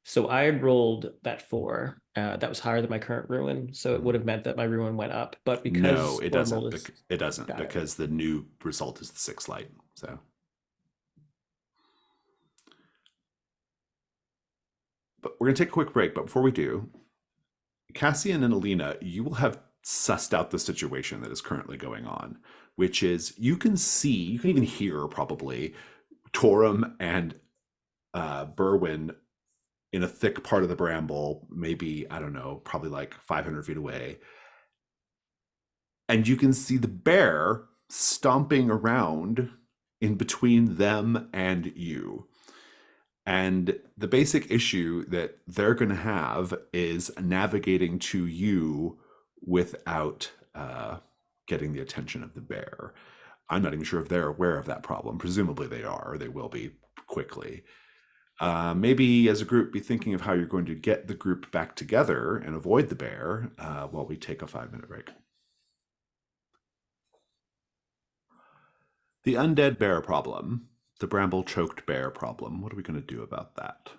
So I rolled that 4. that was higher than my current ruin, so it would have meant that my ruin went up. But because
No, it doesn't.
Stormbolt is
It doesn't
got it.
because the new result is the 6 light. So, but we're gonna take a quick break. But before we do, Cassian and Alina, you will have sussed out the situation that is currently going on, which is you can see, you can even hear probably Torum and Berwin in a thick part of the bramble, maybe, I don't know, probably like 500 feet away. And you can see the bear stomping around in between them and you. And the basic issue that they're going to have is navigating to you without getting the attention of the bear. I'm not even sure if they're aware of that problem. Presumably they are, or they will be quickly. Maybe as a group, be thinking of how you're going to get the group back together and avoid the bear while we take a 5-minute break. The undead bear problem, the bramble choked bear problem. What are we going to do about that?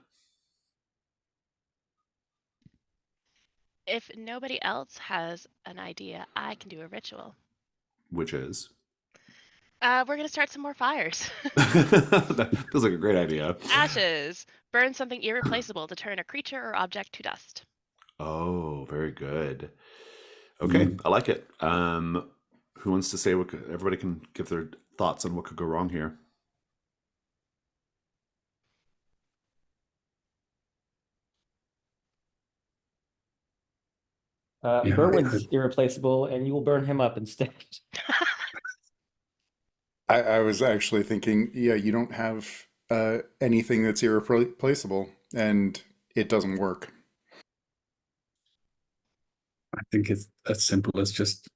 If nobody else has an idea, I can do a ritual.
Which is?
We're going to start some more fires.
That feels like a great idea.
Ashes. Burn something irreplaceable to turn a creature or object to dust.
Oh, very good. Okay, I like it. Who wants to say what everybody can give their thoughts on what could go wrong here?
Berwin's irreplaceable, and you will burn him up instead.
I was actually thinking, yeah, you don't have anything that's irreplaceable, and it doesn't work.
I think it's as simple as just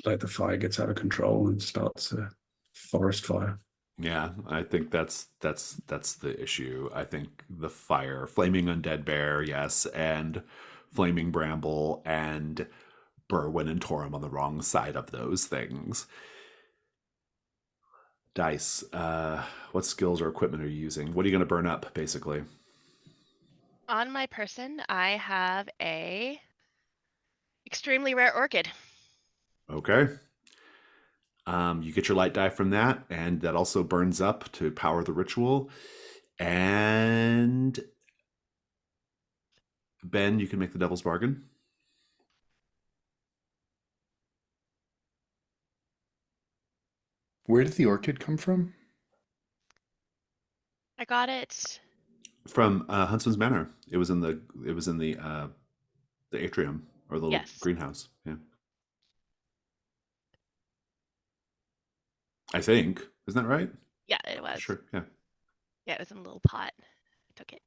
like the fire gets out of control and starts a forest fire.
Yeah, I think that's the issue. I think the fire, flaming undead bear, yes, and flaming bramble and Berwin and Torum on the wrong side of those things. Dice, what skills or equipment are you using? What are you going to burn up, basically?
On my person, I have a extremely rare orchid.
Okay. You get your light die from that, and that also burns up to power the ritual. And Ben, you can make the devil's bargain.
Where did the orchid come from?
I got it.
From Huntsman's Manor. It was in the atrium or the little
Yes.
greenhouse. Yeah. I think. Isn't that right?
Yeah, it was.
Sure. Yeah.
Yeah, it was in a little pot. I took it.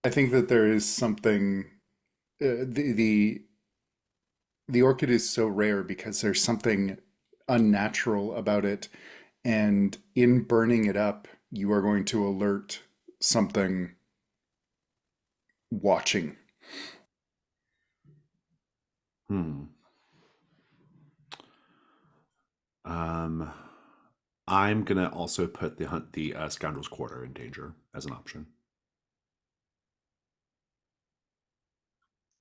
I think that there is something. The orchid is so rare because there's something unnatural about it, and in burning it up, you are going to alert something watching.
I'm gonna also put the Scoundrel's Quarter in danger as an option.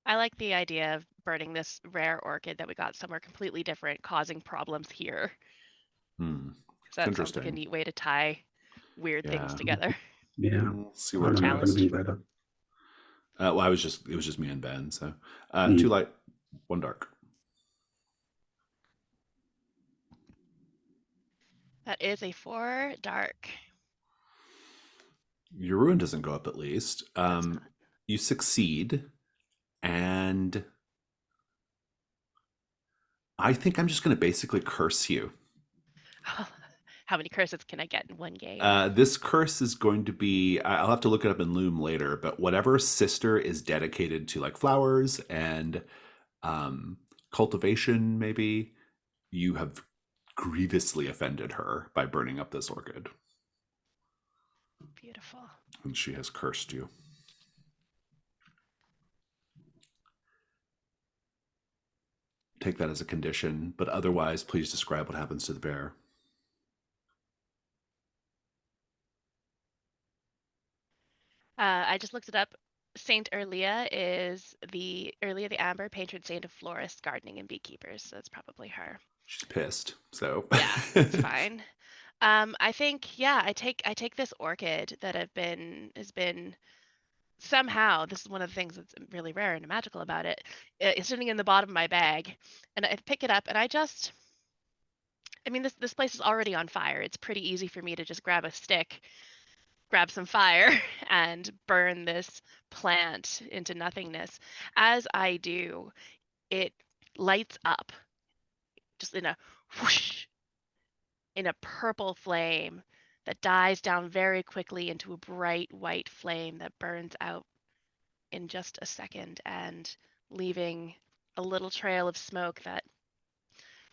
I like the idea of burning this rare orchid that we got somewhere completely different, causing problems here. Because that sounds like a neat way to tie weird things together.
Yeah,
We'll see
I
what
don't know
Challenge.
anything better.
Well, it was just me and Ben. So 2 light, 1 dark.
That is a 4 dark.
Your ruin doesn't go up at least.
That's not.
You succeed, and I think I'm just going to basically curse you.
How many curses can I get in one game?
This curse is going to be, I'll have to look it up in Loom later, but whatever sister is dedicated to like flowers and cultivation, maybe, you have grievously offended her by burning up this orchid.
Beautiful.
And she has cursed you. Take that as a condition, but otherwise, please describe what happens to the bear.
I just looked it up. Saint Erlia is the Amber, patron saint of florists, gardening, and beekeepers. So that's probably her.
She's pissed. So
Yeah, it's fine. I think I take this orchid that has been somehow, this is one of the things that's really rare and magical about it. It's sitting in the bottom of my bag, and I pick it up, and I mean, this place is already on fire. It's pretty easy for me to just grab a stick, grab some fire, and burn this plant into nothingness. As I do, it lights up just in a whoosh, in a purple flame that dies down very quickly into a bright white flame that burns out in just a second and leaving a little trail of smoke that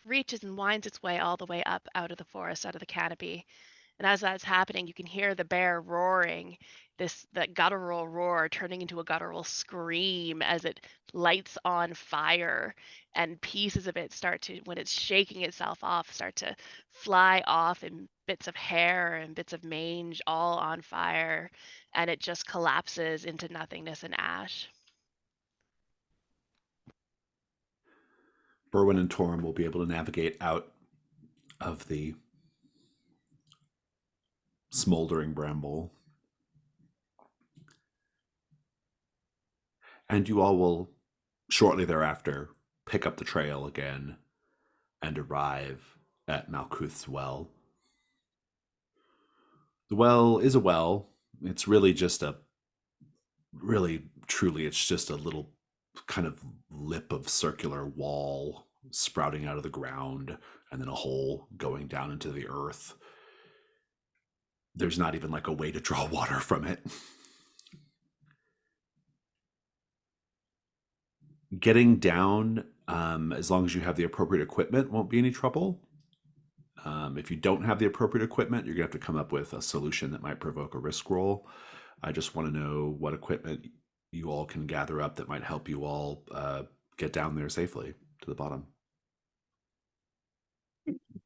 reaches and winds its way all the way up out of the forest, out of the canopy. And as that's happening, you can hear the bear roaring, that guttural roar turning into a guttural scream as it lights on fire, and pieces of it start to, when it's shaking itself off, start to fly off, and bits of hair and bits of mange all on fire, and it just collapses into nothingness and ash.
Berwin and Torum will be able to navigate out of the smoldering bramble. And you all will shortly thereafter pick up the trail again and arrive at Malkuth's well. The well is a well. It's really just truly, it's just a little kind of lip of circular wall sprouting out of the ground and then a hole going down into the earth. There's not even like a way to draw water from it. Getting down, as long as you have the appropriate equipment, won't be any trouble. If you don't have the appropriate equipment, you're going to have to come up with a solution that might provoke a risk roll. I just want to know what equipment you all can gather up that might help you all get down there safely to the bottom.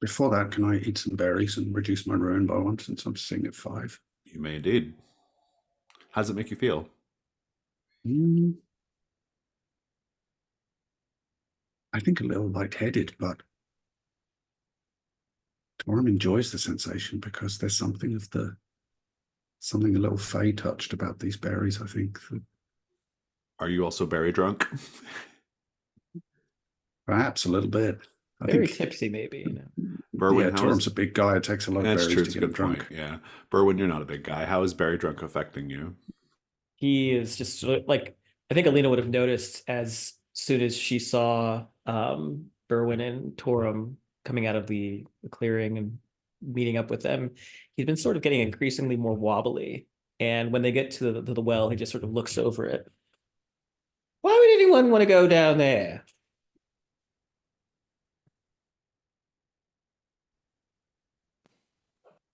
Before that, can I eat some berries and reduce my ruin by 1 since I'm sitting at 5?
You may indeed. How does it make you feel?
I think a little lightheaded, but Torum enjoys the sensation because there's something a little fey touched about these berries, I think.
Are you also berry drunk?
Perhaps a little bit. I
Very
think
tipsy, maybe, you know.
Berwin,
yeah,
how
Torum's
is...
a big guy. It takes a lot of
That's
berries
true.
to
It's a
get him
good
drunk.
point. Yeah. Berwin, you're not a big guy. How is berry drunk affecting you?
He is just like, I think Alina would have noticed as soon as she saw Berwin and Torum coming out of the clearing and meeting up with them. He's been sort of getting increasingly more wobbly. And when they get to the well, he just sort of looks over it. Why would anyone want to go down there?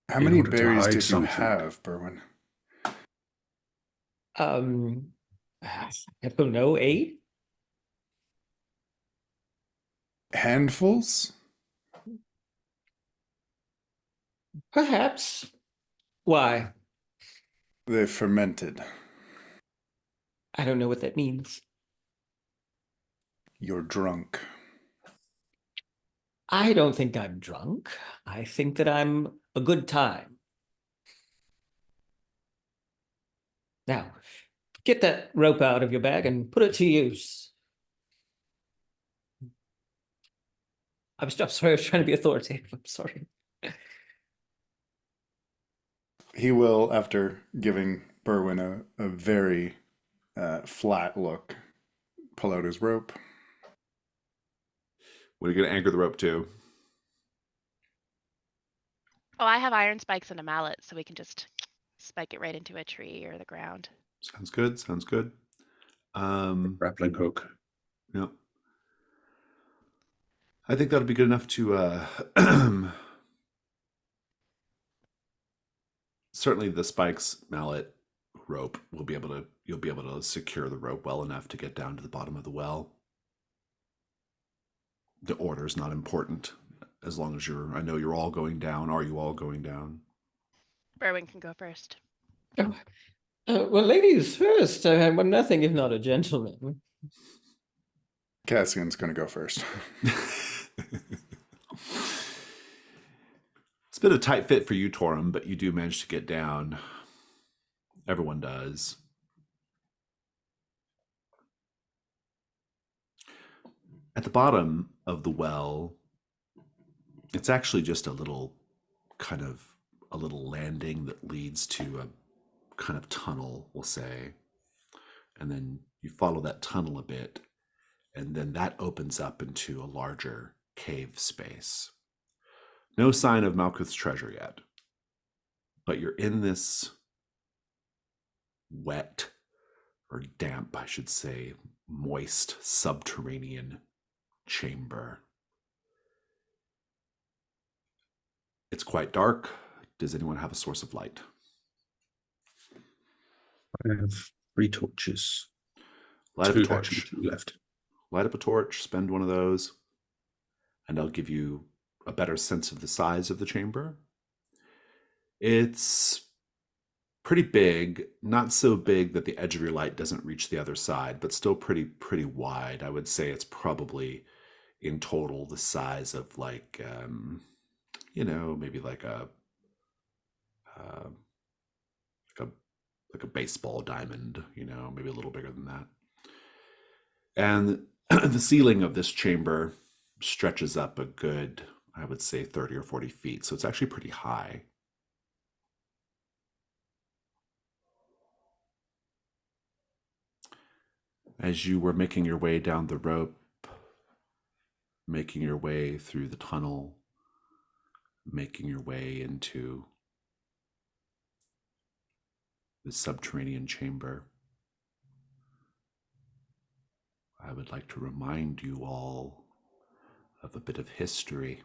How
In
many
order to
berries
hide
did you
something.
have, Berwin?
I don't know, 8?
Handfuls?
Perhaps. Why?
They fermented.
I don't know what that means.
You're drunk.
I don't think I'm drunk. I think that I'm a good time. Now, get that rope out of your bag and put it to use. I'm sorry, I was trying to be authoritative. I'm sorry.
He will, after giving Berwin a very flat look, pull out his rope.
What are you going to anchor the rope to?
Oh, I have iron spikes and a mallet, so we can just spike it right into a tree or the ground.
Sounds good. Sounds good.
Grappling hook.
Yeah. I think that'll be good enough to certainly the spikes, mallet, rope will be able to, you'll be able to secure the rope well enough to get down to the bottom of the well. The order is not important as long as I know you're all going down. Are you all going down?
Berwin can go first.
Oh, Well, ladies first. I'm nothing if not a gentleman.
Cassian's going to go first.
It's been a tight fit for you, Torum, but you do manage to get down. Everyone does. At the bottom of the well, it's actually just a little landing that leads to a kind of tunnel, we'll say. And then you follow that tunnel a bit, and then that opens up into a larger cave space. No sign of Malkuth's treasure yet, but you're in this wet, or damp, I should say, moist subterranean chamber. It's quite dark. Does anyone have a source of light?
I have 3 torches.
Light up a
2,
torch.
actually, 2 left.
Light up a torch, spend one of those, and I'll give you a better sense of the size of the chamber. It's pretty big, not so big that the edge of your light doesn't reach the other side, but still pretty wide. I would say it's probably in total the size of like, maybe like a baseball diamond, maybe a little bigger than that. And the ceiling of this chamber stretches up a good, I would say, 30 or 40 feet. So it's actually pretty high. As you were making your way down the rope, making your way through the tunnel, making your way into the subterranean chamber, I would like to remind you all of a bit of history.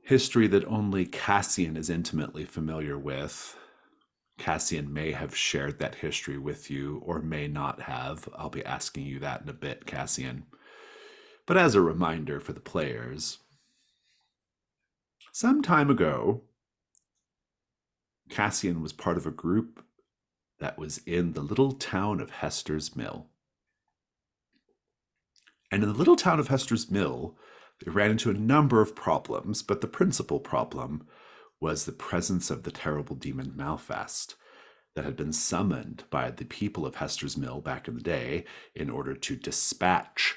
History that only Cassian is intimately familiar with. Cassian may have shared that history with you or may not have. I'll be asking you that in a bit, Cassian. But as a reminder for the players, some time ago, Cassian was part of a group that was in the little town of Hester's Mill. And in the little town of Hester's Mill, they ran into a number of problems, but the principal problem was the presence of the terrible demon Malfast that had been summoned by the people of Hester's Mill back in the day in order to dispatch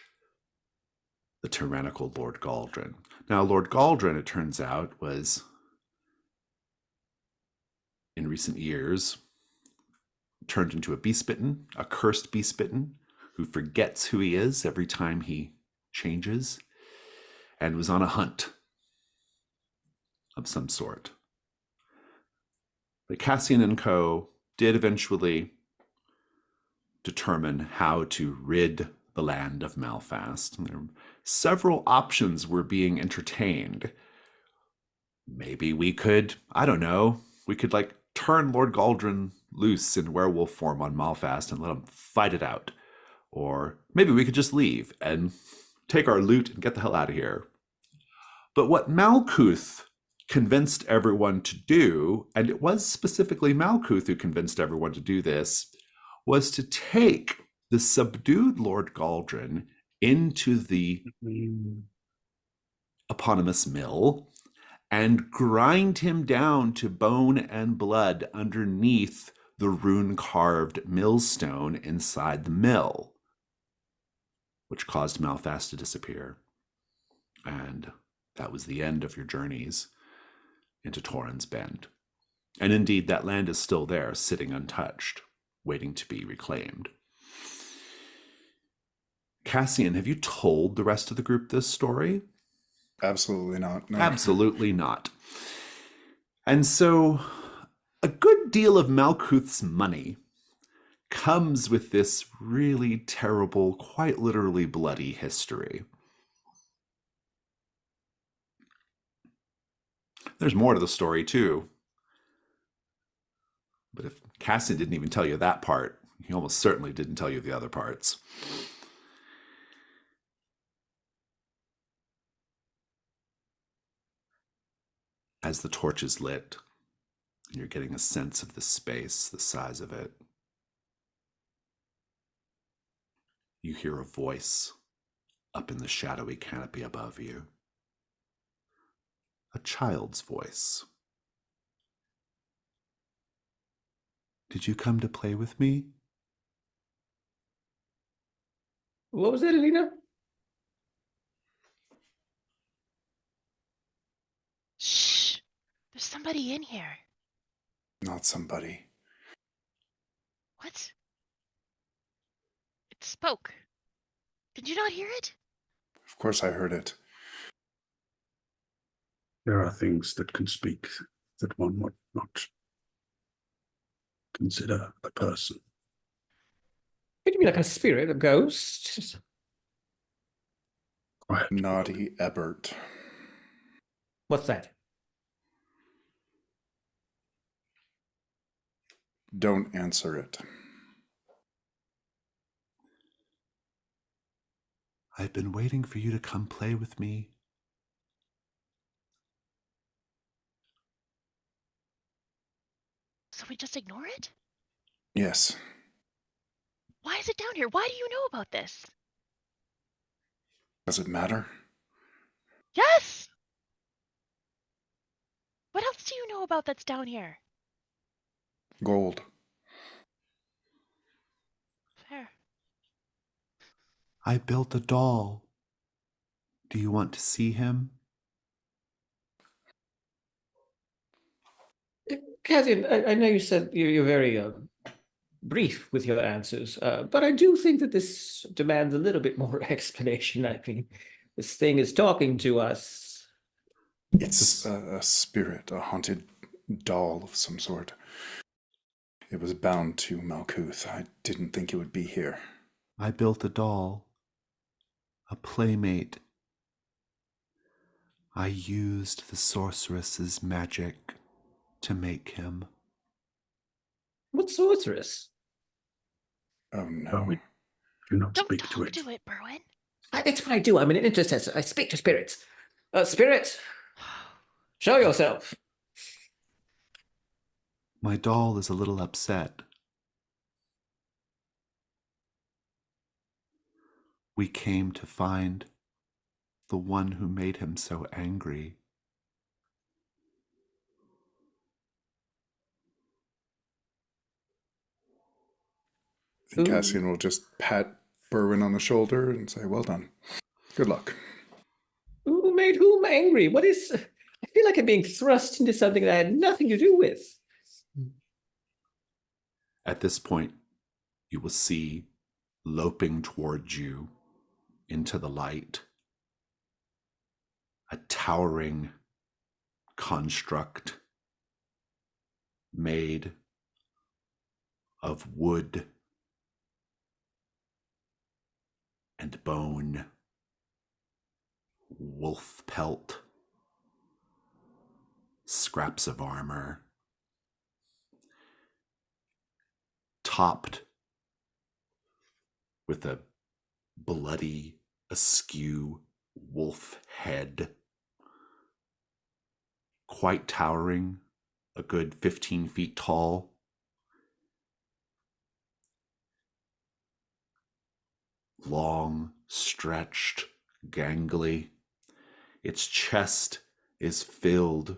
the tyrannical Lord Galdrin. Now, Lord Galdrin, it turns out, was, in recent years, turned into a beast-bitten, a cursed beast-bitten, who forgets who he is every time he changes, and was on a hunt of some sort. But Cassian and co. did eventually determine how to rid the land of Malfast. And there were several options were being entertained. Maybe we could, we could turn Lord Galdrin loose in werewolf form on Malfast and let him fight it out. Or maybe we could just leave and take our loot and get the hell out of here. But what Malkuth convinced everyone to do, and it was specifically Malkuth who convinced everyone to do this, was to take the subdued Lord Galdrin into the eponymous mill and grind him down to bone and blood underneath the rune-carved millstone inside the mill, which caused Malfast to disappear. And that was the end of your journeys into Torrens Bend. And indeed, that land is still there, sitting untouched, waiting to be reclaimed. Cassian, have you told the rest of the group this story?
Absolutely not. No.
Absolutely not. And so a good deal of Malkuth's money comes with this really terrible, quite literally bloody history. There's more to the story, too. But if Cassian didn't even tell you that part, he almost certainly didn't tell you the other parts. As the torch is lit, You're getting a sense of the space, the size of it. You hear a voice up in the shadowy canopy above you. A child's voice. Did you come to play with me?
What was that, Alina?
Shh! There's somebody in here.
Not somebody.
What? It spoke. Did you not hear it?
Of course I heard it.
There are things that can speak that one would not consider a person.
What do you mean, like a spirit, a ghost?
Quiet.
Naughty Ebert.
What's that?
Don't answer it.
I've been waiting for you to come play with me.
So we just ignore it?
Yes.
Why is it down here? Why do you know about this?
Does it matter?
Yes! What else do you know about that's down here?
Gold.
Fair.
I built a doll. Do you want to see him?
Cassian, I know you said you're very brief with your answers, but I do think that this demands a little bit more explanation. I mean, this thing is talking to us.
It's a spirit, a haunted doll of some sort. It was bound to Malkuth. I didn't think it would be here.
I built a doll. A playmate. I used the sorceress's magic to make him.
What sorceress?
Oh no.
But we do not
Don't
speak
talk
to it.
to it, Berwin.
It's what I do. I'm an intercessor. I speak to spirits. Spirit, show yourself.
My doll is a little upset. We came to find the one who made him so angry.
I think
Ooh.
Cassian will just pat Berwin on the shoulder and say, well done. Good luck.
Who made whom angry? What is... I feel like I'm being thrust into something that I had nothing to do with.
At this point, you will see, loping towards you into the light, a towering construct made of wood and bone, wolf pelt, scraps of armor, topped with a bloody, askew wolf head, quite towering, a good 15 feet tall. Long, stretched, gangly. Its chest is filled,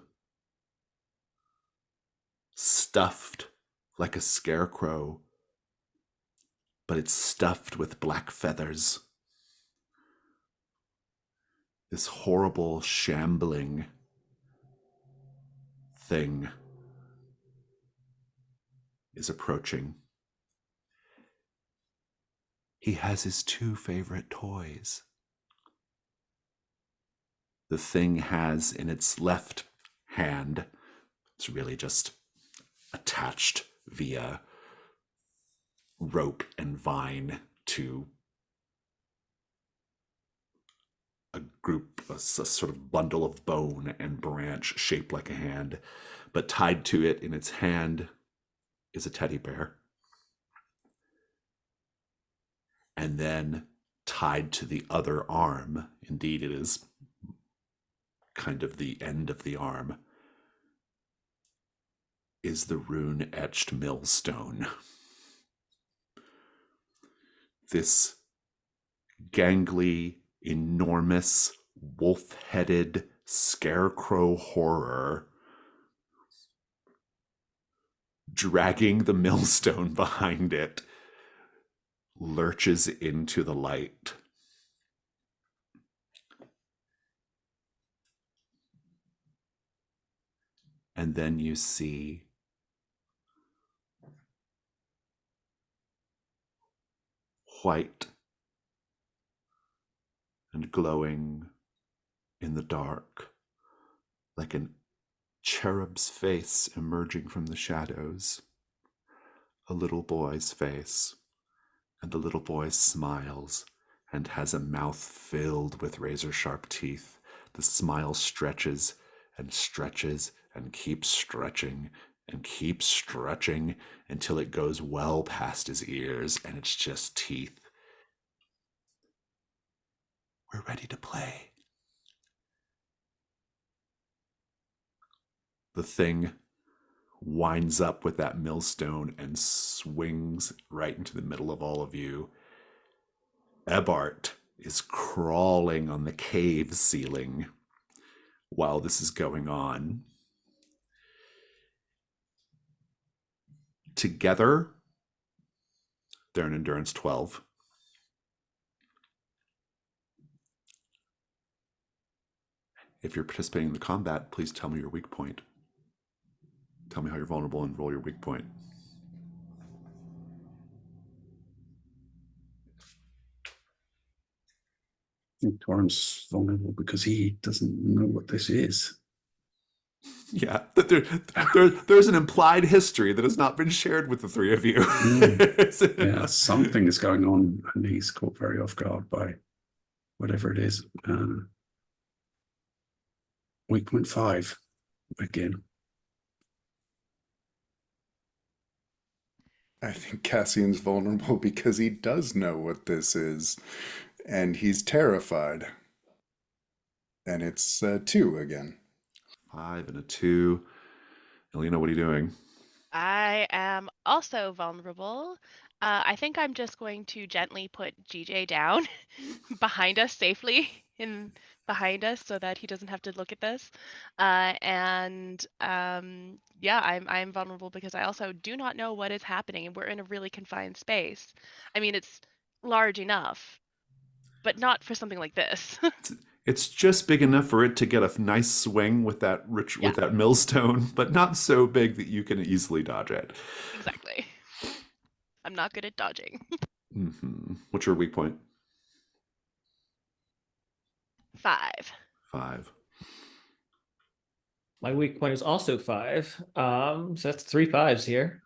stuffed like a scarecrow, but it's stuffed with black feathers. This horrible, shambling thing is approaching. He has his two favorite toys. The thing has in its left hand, it's really just attached via rope and vine to a group, a sort of bundle of bone and branch shaped like a hand, but tied to it in its hand is a teddy bear. And then tied to the other arm, indeed it is kind of the end of the arm, is the rune-etched millstone. This gangly, enormous, wolf-headed scarecrow horror dragging the millstone behind it lurches into the light. And then you see white and glowing in the dark, like a cherub's face emerging from the shadows, a little boy's face, and the little boy smiles and has a mouth filled with razor-sharp teeth. The smile stretches and stretches and keeps stretching and keeps stretching until it goes well past his ears and it's just teeth. We're ready to play. The thing winds up with that millstone and swings right into the middle of all of you. Ebart is crawling on the cave ceiling while this is going on. Together, they're an endurance 12. If you're participating in the combat, please tell me your weak point. Tell me how you're vulnerable and roll your weak point.
I think Torrance vulnerable because he doesn't know what this is.
Yeah, there's an implied history that has not been shared with the three of you.
Yeah, something is going on, and he's caught very off guard by whatever it is. Weak point 5 again.
I think Cassian's vulnerable because he does know what this is, and he's terrified. And it's 2 again.
5 and a 2. Alina, what are you doing?
I am also vulnerable. I think I'm just going to gently put GJ down behind us safely behind us so that he doesn't have to look at this. Yeah, I'm vulnerable because I also do not know what is happening, and we're in a really confined space. I mean, it's large enough, but not for something like this.
It's just big enough for it to get a nice swing with that with that millstone, but not so big that you can easily dodge it.
Exactly. I'm not good at dodging.
Mm-hmm. What's your weak point?
5.
5.
My weak point is also 5. So that's 3 5s here.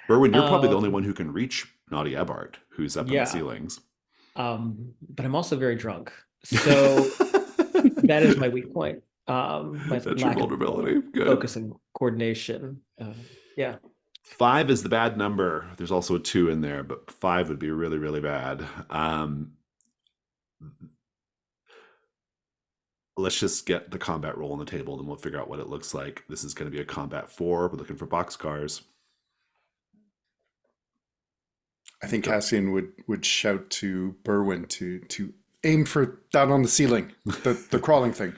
Berwin, you're probably the only one who can reach Naughty Ebart, who's up in
yeah.
the ceilings.
But I'm also very drunk. So that is my weak point. My
That's your vulnerability. Good.
Focus and coordination. Yeah.
5 is the bad number. There's also a 2 in there, but 5 would be really, really bad. Let's just get the combat roll on the table, and we'll figure out what it looks like. This is going to be a combat 4. We're looking for boxcars.
I think Cassian would shout to Berwin to aim for down on the ceiling, the crawling thing.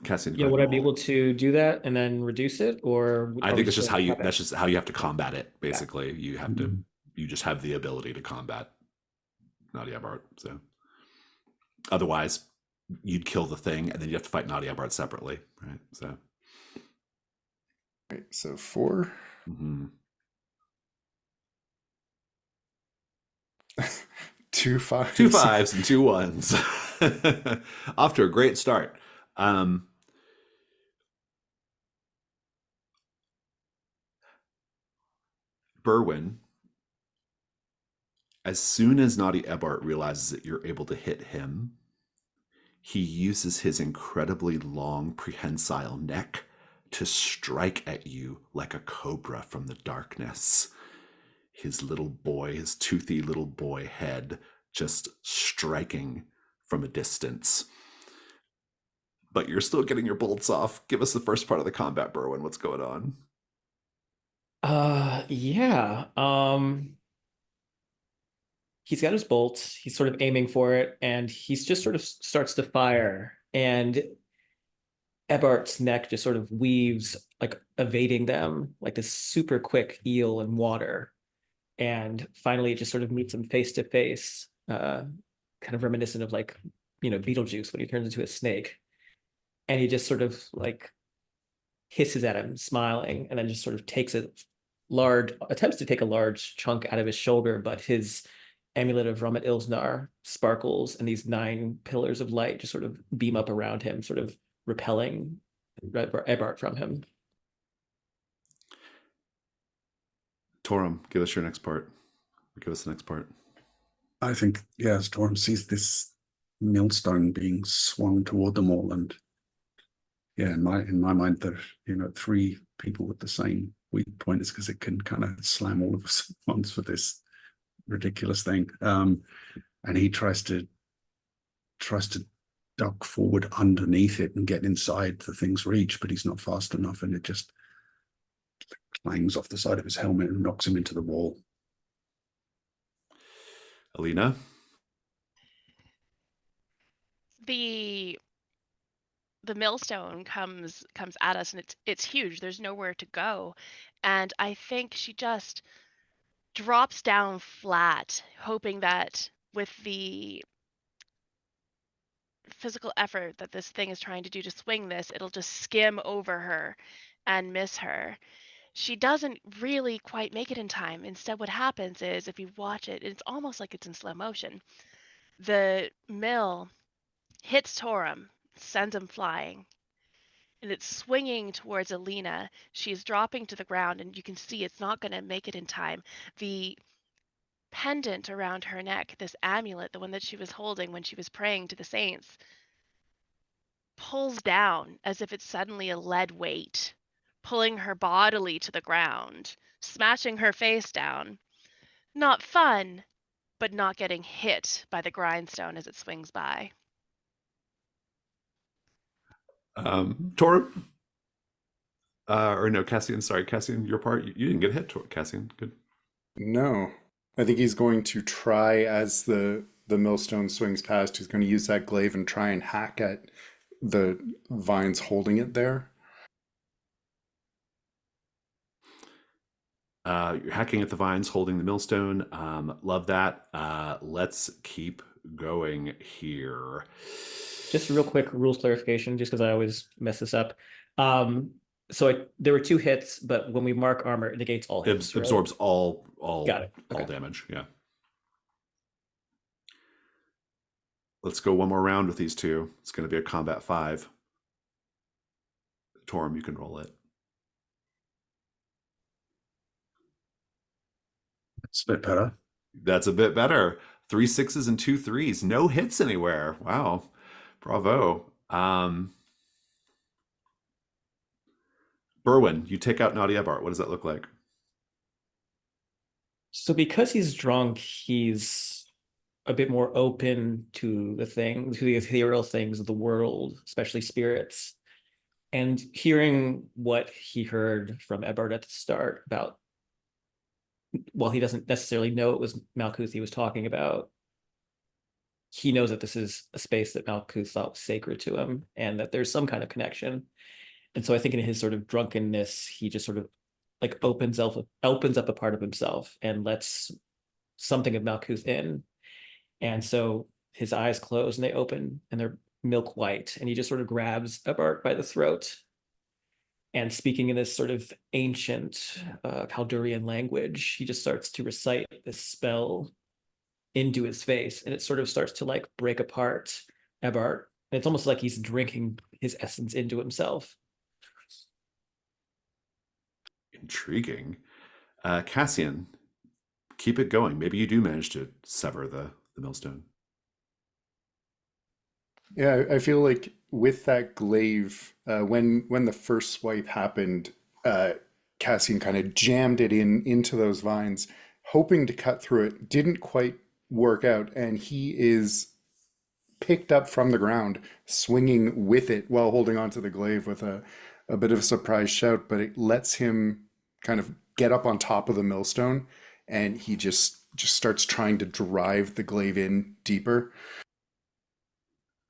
Cassian,
Yeah, would I be able to do that and then reduce it, or
I think it's just how you that's just how you have to combat it, basically. Yeah. You have to you just have the ability to combat Naughty Ebart. So otherwise you'd kill the thing and then you have to fight Naughty Ebart separately, right? So
Right, so 4.
Mm-hmm.
2 5s.
2 5s and 2 1s. Off to a great start. Berwin, as soon as Naughty Ebart realizes that you're able to hit him, he uses his incredibly long prehensile neck to strike at you like a cobra from the darkness. His toothy little boy head just striking from a distance. but you're still getting your bolts off. Give us the first part of the combat, Berwin. What's going on?
Yeah. He's got his bolts. He's sort of aiming for it, and he's just sort of starts to fire. And Ebert's neck just sort of weaves, like evading them, like this super quick eel in water. And finally, it just sort of meets him face to face, kind of reminiscent of like, Beetlejuice when he turns into a snake. And he just sort of like hisses at him, smiling, and then just sort of attempts to take a large chunk out of his shoulder, but his amulet of Ramat Ilznar sparkles, and these 9 pillars of light just sort of beam up around him, sort of repelling Ebart from him.
Torum, give us your next part. Give us the next part.
I think, yeah, as Torm sees this millstone being swung toward them all, and yeah, in my mind, there are 3 people with the same weak point, is because it can kind of slam all of us at once for this ridiculous thing. And he tries to duck forward underneath it and get inside the thing's reach, but he's not fast enough, and it just clangs off the side of his helmet and knocks him into the wall.
Alina?
The millstone comes at us, and it's huge. There's nowhere to go. And I think she just drops down flat, hoping that with the physical effort that this thing is trying to do to swing this, it'll just skim over her and miss her. She doesn't really quite make it in time. Instead, what happens is, if you watch it, it's almost like it's in slow motion. The mill hits Torum, sends him flying, and it's swinging towards Alina. She's dropping to the ground, and you can see it's not going to make it in time. The pendant around her neck, this amulet, the one that she was holding when she was praying to the saints, pulls down as if it's suddenly a lead weight, pulling her bodily to the ground, smashing her face down. Not fun, but not getting hit by the grindstone as it swings by.
Torum? Or no, Cassian. Sorry, Cassian, your part. You didn't get hit, Cassian. Good.
No. I think he's going to try, as the millstone swings past, he's going to use that glaive and try and hack at the vines holding it there.
You're hacking at the vines, holding the millstone. Love that. Let's keep going here.
Just a real quick rules clarification, just because I always mess this up. There were 2 hits, but when we mark armor, it negates all hits.
Absorbs all
Got it. Okay.
all damage. Yeah. Let's go one more round with these 2. It's going to be a combat 5. Torum, you can roll it.
It's a bit better.
That's a bit better. 3 6s and 2 3s. No hits anywhere. Wow. Bravo. Berwin, you take out Nadia Bart. What does that look like?
So because he's drunk, he's a bit more open to the ethereal things of the world, especially spirits. And hearing what he heard from Ebert at the start about, while he doesn't necessarily know it was Malkuth he was talking about, he knows that this is a space that Malkuth thought was sacred to him, and that there's some kind of connection. And so I think in his sort of drunkenness, he just sort of like opens up a part of himself and lets something of Malkuth in. And so his eyes close and they open, and they're milk white, and he just sort of grabs Ebart by the throat, and speaking in this sort of ancient Kaldurian language, he just starts to recite this spell into his face, and it sort of starts to like break apart Ebart. And it's almost like he's drinking his essence into himself.
Intriguing. Cassian, keep it going. Maybe you do manage to sever the millstone.
Yeah, I feel like with that glaive, when the first swipe happened, Cassian kind of jammed it into those vines, hoping to cut through it. Didn't quite work out, and he is picked up from the ground, swinging with it while holding onto the glaive with a bit of a surprise shout, but it lets him kind of get up on top of the millstone, and he just starts trying to drive the glaive in deeper.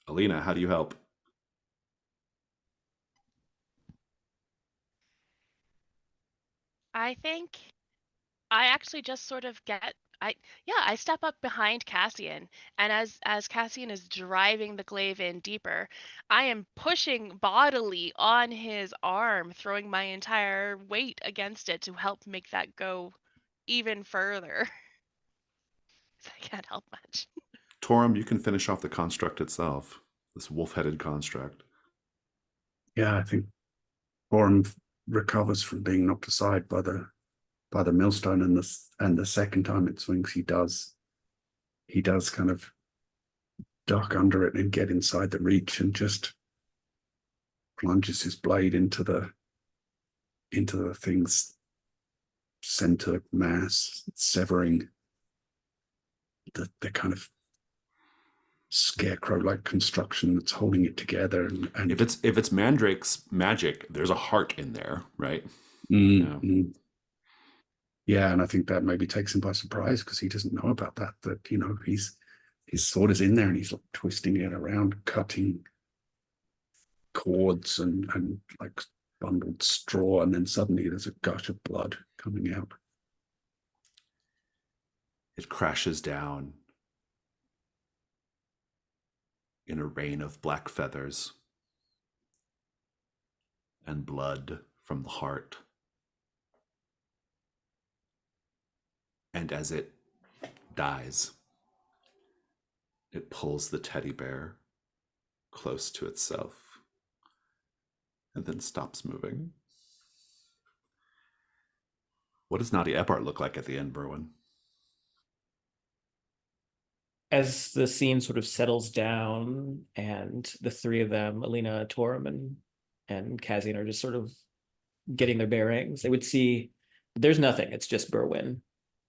Alina, how do you help?
I think I actually just sort of I step up behind Cassian, and as Cassian is driving the glaive in deeper, I am pushing bodily on his arm, throwing my entire weight against it to help make that go even further. I can't help much.
Torum, you can finish off the construct itself, this wolf-headed construct.
Yeah, I think Borum recovers from being knocked aside by the millstone, and the second time it swings, he does kind of duck under it and get inside the reach and just plunges his blade into the thing's center mass, severing the kind of scarecrow-like construction that's holding it together. And
if it's Mandrake's magic, there's a heart in there, right?
Yeah, and I think that maybe takes him by surprise because he doesn't know about that. That his sword is in there and he's like twisting it around, cutting cords and like bundled straw, and then suddenly there's a gush of blood coming out.
It crashes down in a rain of black feathers and blood from the heart. And as it dies, it pulls the teddy bear close to itself and then stops moving. What does Nadia Eppart look like at the end, Berwin?
As the scene sort of settles down and the three of them, Alina, Torum, and Cassian, are just sort of getting their bearings, they would see there's nothing. It's just Berwin.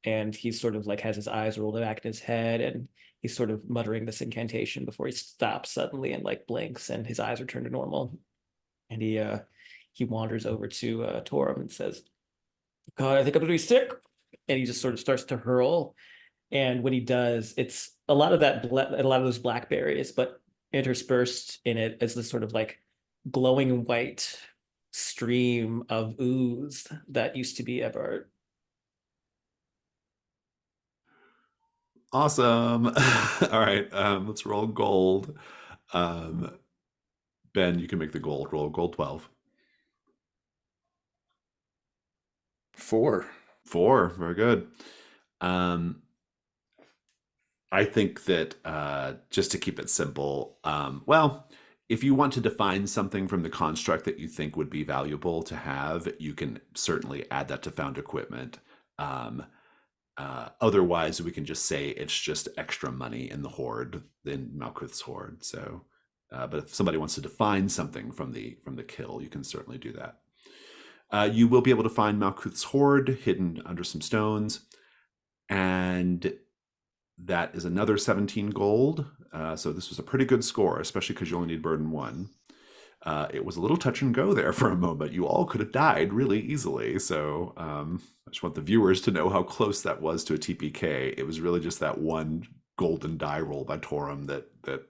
And he's sort of like has his eyes rolled back in his head, and he's sort of muttering this incantation before he stops suddenly and like blinks, and his eyes return to normal. And he wanders over to Torum and says, "God, I think I'm gonna be sick." And he just sort of starts to hurl. And when he does, it's a lot of those blackberries, but interspersed in it is this sort of like glowing white stream of ooze that used to be Eberhard.
Awesome. All right, let's roll gold. Ben, you can make the gold roll. Gold 12.
4.
4. Very good. I think that just to keep it simple, well, if you want to define something from the construct that you think would be valuable to have, you can certainly add that to found equipment. Otherwise, we can just say it's just extra money in the hoard, in Malkuth's hoard. So, but if somebody wants to define something from the kill, you can certainly do that. You will be able to find Malkuth's hoard hidden under some stones, and that is another 17 gold. So this was a pretty good score, especially because you only need burden 1. It was a little touch and go there for a moment. You all could have died really easily. So I just want the viewers to know how close that was to a TPK. It was really just that one golden die roll by Torum that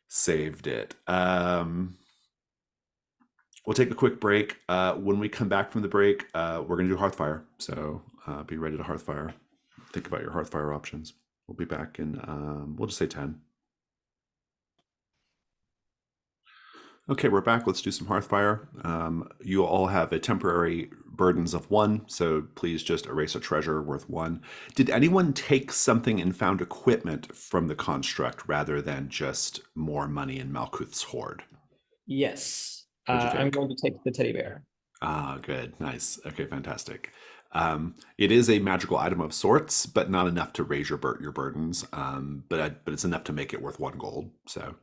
saved it. We'll take a quick break. When we come back from the break, we're going to do Hearthfire. So be ready to Hearthfire. Think about your Hearthfire options. We'll be back in, we'll just say 10. Okay, we're back. Let's do some Hearthfire. You all have a temporary burdens of 1, so please just erase a treasure worth 1. Did anyone take something and found equipment from the construct rather than just more money in Malkuth's hoard?
Yes.
What'd you
I'm
take?
going to take the teddy bear.
Ah, good. Nice. Okay, fantastic. It is a magical item of sorts, but not enough to raise your burdens. But it's enough to make it worth 1 gold. So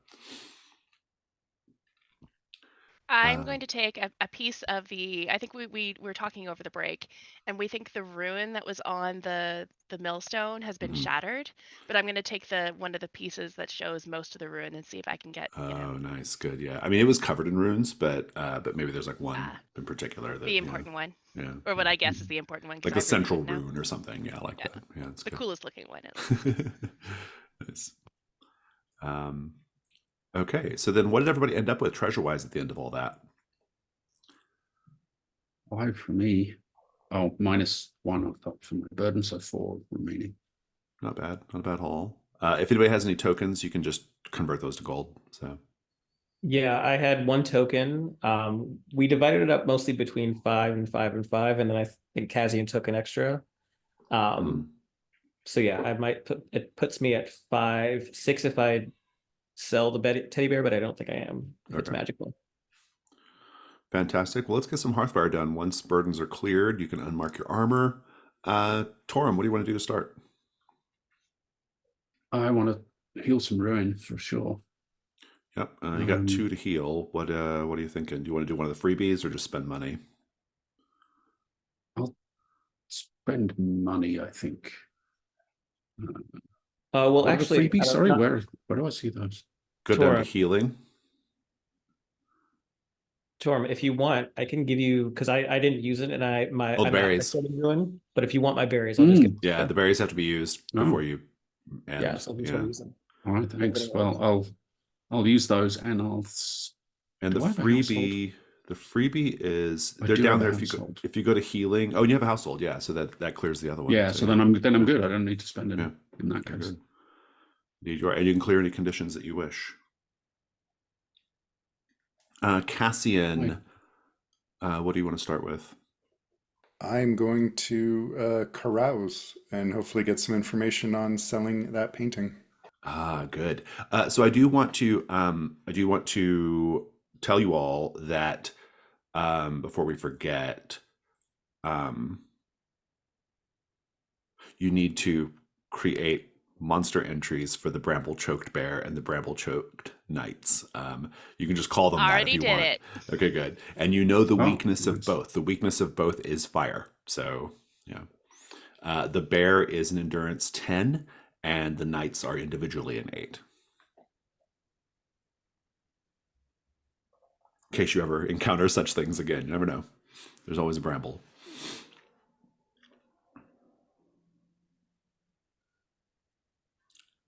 I'm going to take a piece of the. I think we were talking over the break, and we think the ruin that was on the millstone has been
Mhm.
shattered. But I'm going to take the one of the pieces that shows most of the ruin and see if I can get
Oh, nice, good, yeah. I mean, it was covered in runes, but maybe there's like one
Ah.
in particular that
the important one,
yeah,
or what I guess is the important one, because
like
I
a
really
central
should know.
rune or something. Yeah, like
Yeah,
that. Yeah, it's
the
good.
coolest looking one at least.
Nice. Um, okay, so then what did everybody end up with treasure-wise at the end of all that?
5 for me. Oh, -1 I've got for my burden, so 4 remaining.
Not bad, not a bad haul. If anybody has any tokens, you can just convert those to gold. So
Yeah, I had 1 token. We divided it up mostly between 5 and 5 and 5, and then I think Kazian took an extra.
Mhm.
So yeah, I might put it puts me at 5, 6 if I sell the teddy bear, but I don't think I am if it's
Okay.
magical.
Fantastic. Well, let's get some Hearthfire done. Once burdens are cleared, you can unmark your armor. Torum, what do you want to do to start?
I want to heal some ruin for sure.
Yep, you got 2 to heal. What are you thinking? Do you want to do one of the freebies or just spend money?
I'll spend money, I think.
Well,
What are the
actually,
freebies? Sorry,
not
where do I see those?
Go down to
Torum.
healing.
Torm, if you want, I can give you because I didn't use it and
Oh, the
I'm at my
berries.
starting ruin. But if you want my berries, I'll just get
Yeah, the berries have to be used before
Oh,
you end.
yeah. So if you just want to use them.
all right, thanks.
Everything else.
Well, I'll use those, and
And
do I have a household?
the freebie is
I
they're
do
down
have a
there
household.
if you go to healing. Oh, and you have a household, yeah. So that clears the other one.
Yeah, so then I'm good. I don't need to spend any in that
Okay,
case.
good. And you can clear any conditions that you wish. Cassian, what do you want to start with?
I'm going to carouse and hopefully get some information on selling that painting.
Ah, good. So I do want to tell you all that before we forget, you need to create monster entries for the bramble choked bear and the bramble choked knights. You can just call them that if
Already
you
did
want.
it.
Okay, good. And you know the
Oh,
weakness of
nice.
both. The weakness of both is fire. So yeah. The bear is an endurance 10, and the knights are individually an 8. In case you ever encounter such things again, you never know. There's always a bramble.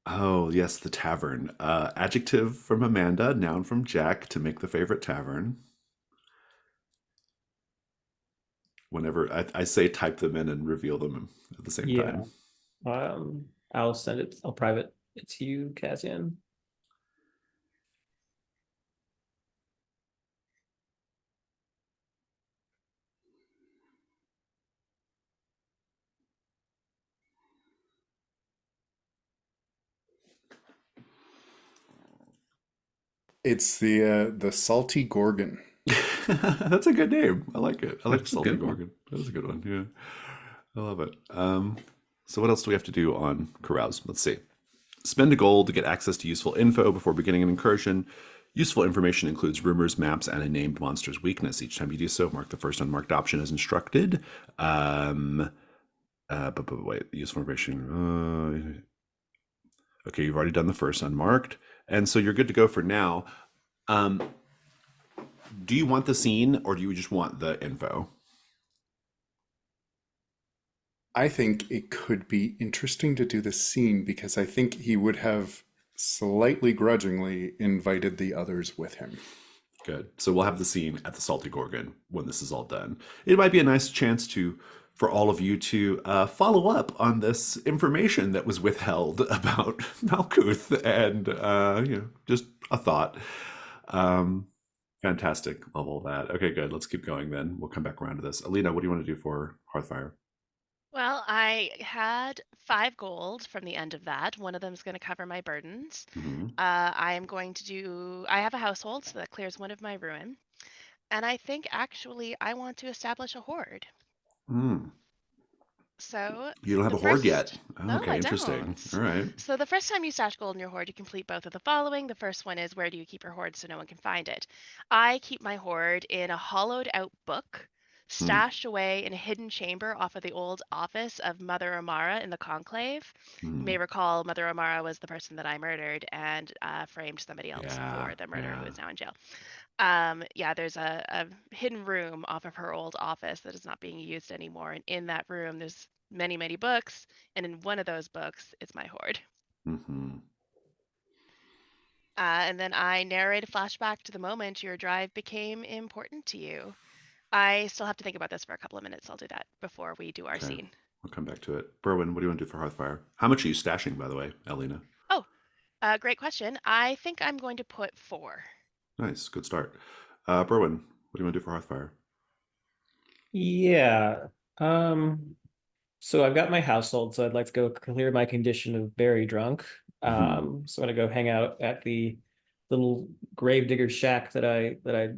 Oh, yes, the tavern. Adjective from Amanda, noun from Jack to make the favorite tavern. Whenever I say type them in and reveal them at the same
Yeah.
time.
I'll send it. I'll private it to you, Cassian.
It's the salty gorgon.
That's a good name. I like it. I like
That's a
Salty
good one.
Gorgon. That is a good one. Yeah. I love it. So what else do we have to do on Carouse? Let's see. Spend a gold to get access to useful info before beginning an incursion. Useful information includes rumors, maps, and a named monster's weakness. Each time you do so, mark the first unmarked option as instructed. But wait, useful information. Okay, you've already done the first unmarked, and so you're good to go for now. Do you want the scene, or do you just want the info?
I think it could be interesting to do the scene because I think he would have slightly grudgingly invited the others with him.
Good. So we'll have the scene at the Salty Gorgon when this is all done. It might be a nice chance for all of you to follow up on this information that was withheld about Malkuth, and just a thought. Fantastic. Love all that. Okay, good. Let's keep going then. We'll come back around to this. Alina, what do you want to do for Hearthfire?
Well, I had 5 gold from the end of that. One of them is going to cover my burdens.
Mm-hmm.
I am going to do. I have a household, so that clears one of my ruin. And I think actually I want to establish a horde. So
You don't have
the
a hoard yet.
first,
Oh,
no,
okay,
I
interesting.
don't.
All right.
So the first time you stash gold in your hoard, you complete both of the following. The first one is, where do you keep your hoard so no one can find it? I keep my hoard in a hollowed out book,
Hmm.
stashed away in a hidden chamber off of the old office of Mother Amara in the Conclave. You may recall Mother Amara was the person that I murdered and framed somebody else
Yeah.
for the murder who
Yeah.
is now in jail. Yeah, there's a hidden room off of her old office that is not being used anymore. And in that room, there's many, many books. And in one of those books is my hoard.
Mm-hmm.
And then I narrate a flashback to the moment your drive became important to you. I still have to think about this for a couple of minutes. I'll do that before we do our
Okay.
scene.
We'll come back to it. Berwin, what do you want to do for Hearthfire? How much are you stashing, by the way, Elena?
Oh, great question. I think I'm going to put 4.
Nice. Good start. Berwin, what do you want to do for Hearthfire?
Yeah. So I've got my household, so I'd like to go clear my condition of very drunk. So I'm gonna go hang out at the little gravedigger shack that I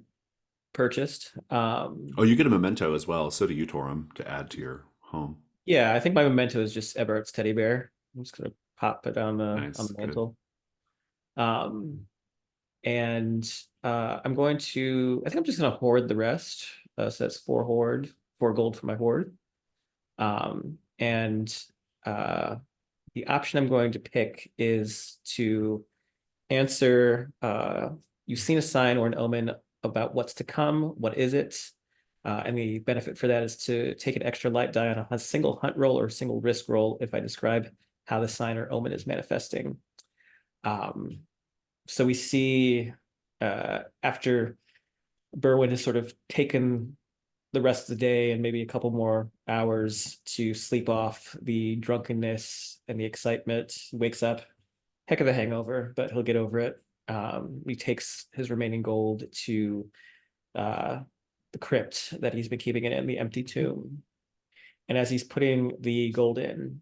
purchased.
Oh, you get a memento as well. So do you, Torum, to add to your home.
Yeah, I think my memento is just Ebert's teddy bear. I'm just gonna pop it on
Nice.
the
Good.
mantle. And I'm going to, I think I'm just gonna hoard the rest. So that's 4 gold for my hoard. And the option I'm going to pick is to answer, you've seen a sign or an omen about what's to come. What is it? And the benefit for that is to take an extra light die on a single hunt roll or a single risk roll if I describe how the sign or omen is manifesting. So we see after Berwin has sort of taken the rest of the day and maybe a couple more hours to sleep off the drunkenness and the excitement, he wakes up, heck of a hangover, but he'll get over it. He takes his remaining gold to the crypt that he's been keeping it in, the empty tomb. And as he's putting the gold in,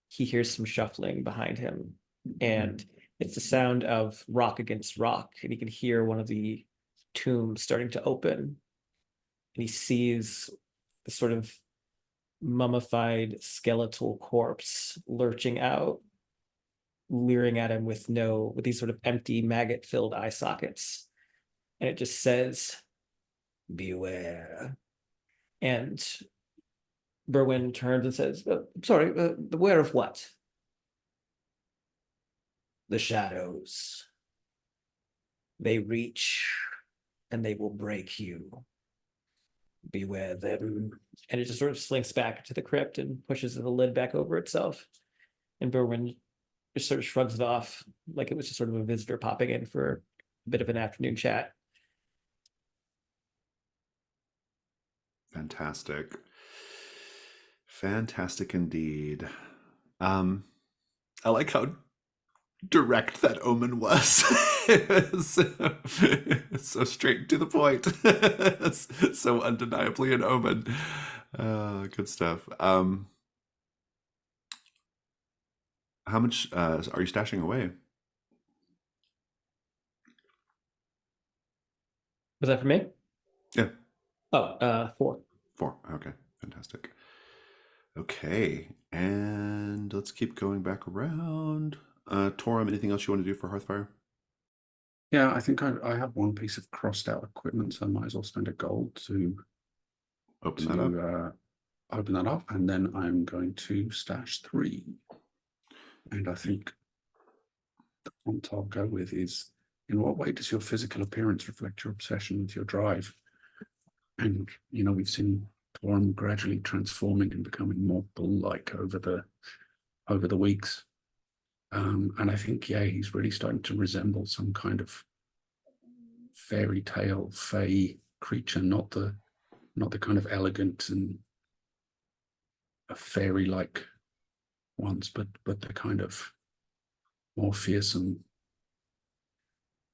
he hears some shuffling behind him. And it's the sound of rock against rock. And he can hear one of the tombs starting to open. And he sees the sort of mummified skeletal corpse lurching out, leering at him with these sort of empty maggot-filled eye sockets. And it just says, beware. And Berwin turns and says, sorry, beware of what? The shadows. They reach and they will break you. Beware them. And it just sort of slinks back to the crypt and pushes the lid back over itself. And Berwin just sort of shrugs it off like it was just sort of a visitor popping in for a bit of an afternoon chat.
Fantastic. Fantastic indeed. I like how direct that omen was. So straight to the point. It's so undeniably an omen. Good stuff. How much are you stashing away?
Was that for me?
Yeah.
Oh, 4.
4. Okay. Fantastic. Okay. And let's keep going back around. Torum, anything else you want to do for Hearthfire?
Yeah, I think I have one piece of crossed out equipment, so I might as well spend a gold to
Open that up.
Open that up, and then I'm going to stash 3. And I think the prompt I'll go with is, in what way does your physical appearance reflect your obsession with your drive? And, we've seen Torum gradually transforming and becoming more bull-like over the weeks. And I think, he's really starting to resemble some kind of fairy tale, fey creature, not the kind of elegant and fairy-like ones, but the kind of more fearsome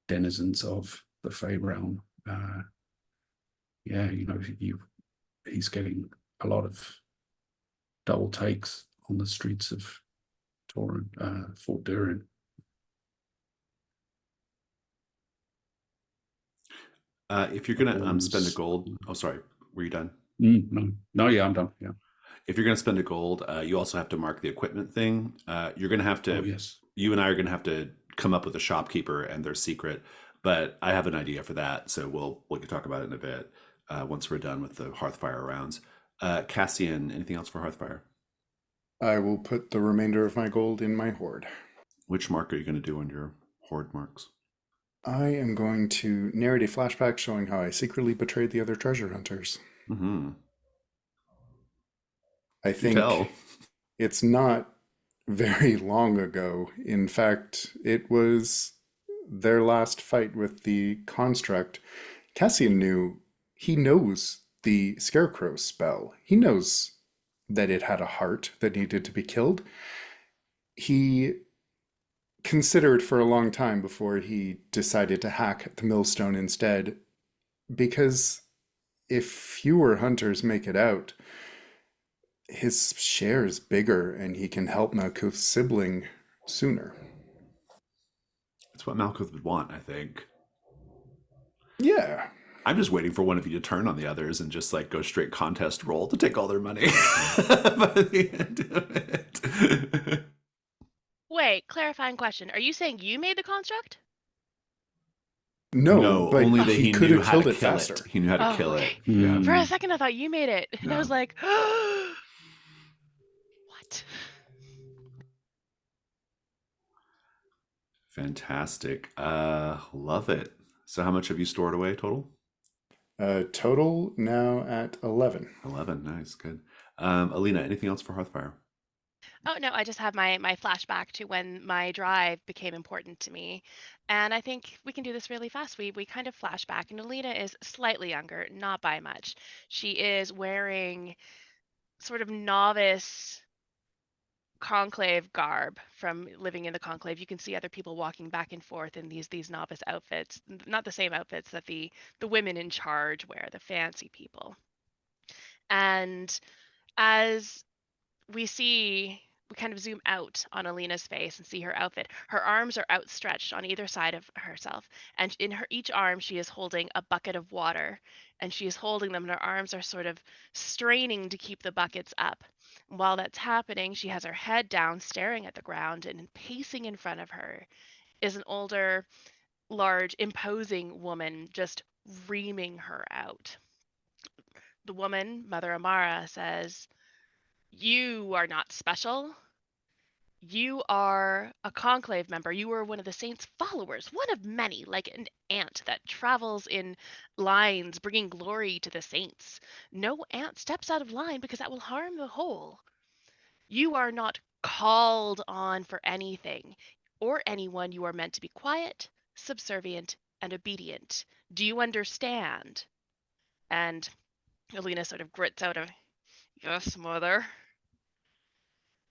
denizens of the fey realm. He's getting a lot of double takes on the streets of Fort Durin.
If you're gonna spend a gold, oh sorry, were you done?
No, yeah, I'm done. Yeah.
if you're going to spend a gold, you also have to mark the equipment thing. You're going to have to.
Oh yes.
You and I are going to have to come up with a shopkeeper and their secret. But I have an idea for that, so we can talk about it in a bit once we're done with the Hearthfire rounds. Cassian, anything else for Hearthfire?
I will put the remainder of my gold in my hoard.
Which mark are you going to do on your hoard marks?
I am going to narrate a flashback showing how I secretly betrayed the other treasure hunters.
Mm-hmm.
I
You
think
tell.
it's not very long ago. In fact, it was their last fight with the construct. Cassian he knows the scarecrow spell. He knows that it had a heart that needed to be killed. He considered for a long time before he decided to hack the millstone instead, because if fewer hunters make it out, his share is bigger and he can help Malkuth's sibling sooner.
It's what Malkuth would want, I think.
Yeah.
I'm just waiting for one of you to turn on the others and just like go straight contest roll to take all their money by the end of it.
Wait, clarifying question. Are you saying you made the construct?
No, but
only that
he
he
could
knew
have
how
killed
to
it
kill
faster.
it. He knew how to
Oh,
kill
okay.
it. Yeah.
For a second, I thought you made it. And I
No.
was like, what?
Fantastic. Love it. So how much have you stored away total?
Total now at 11.
11. Nice. Good. Alina, anything else for Hearthfire?
Oh, no, I just have my flashback to when my drive became important to me. And I think we can do this really fast. We kind of flashback, and Alina is slightly younger, not by much. She is wearing sort of novice conclave garb from living in the conclave. You can see other people walking back and forth in these novice outfits, not the same outfits that the women in charge wear, the fancy people. And as we kind of zoom out on Alina's face and see her outfit. Her arms are outstretched on either side of herself, and in her each arm she is holding a bucket of water, and she is holding them, and her arms are sort of straining to keep the buckets up. While that's happening, she has her head down, staring at the ground, and pacing in front of her is an older, large, imposing woman just reaming her out. The woman, Mother Amara, says, "You are not special. You are a conclave member. You are one of the saints' followers, one of many, like an ant that travels in lines, bringing glory to the saints. No ant steps out of line because that will harm the whole. You are not called on for anything or anyone. You are meant to be quiet, subservient, and obedient. Do you understand?" And Alina sort of grits out a, "Yes, mother."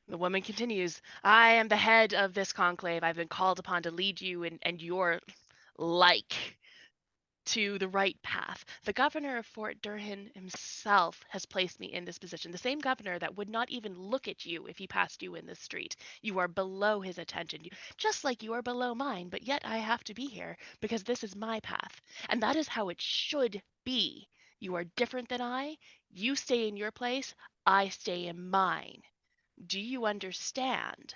The woman continues, "I am the head of this conclave. I've been called upon to lead you and your like to the right path. The governor of Fort Durhan himself has placed me in this position. The same governor that would not even look at you if he passed you in the street. You are below his attention, just like you are below mine, but yet I have to be here because this is my path. And that is how it should be. You are different than I. You stay in your place. I stay in mine. Do you understand?"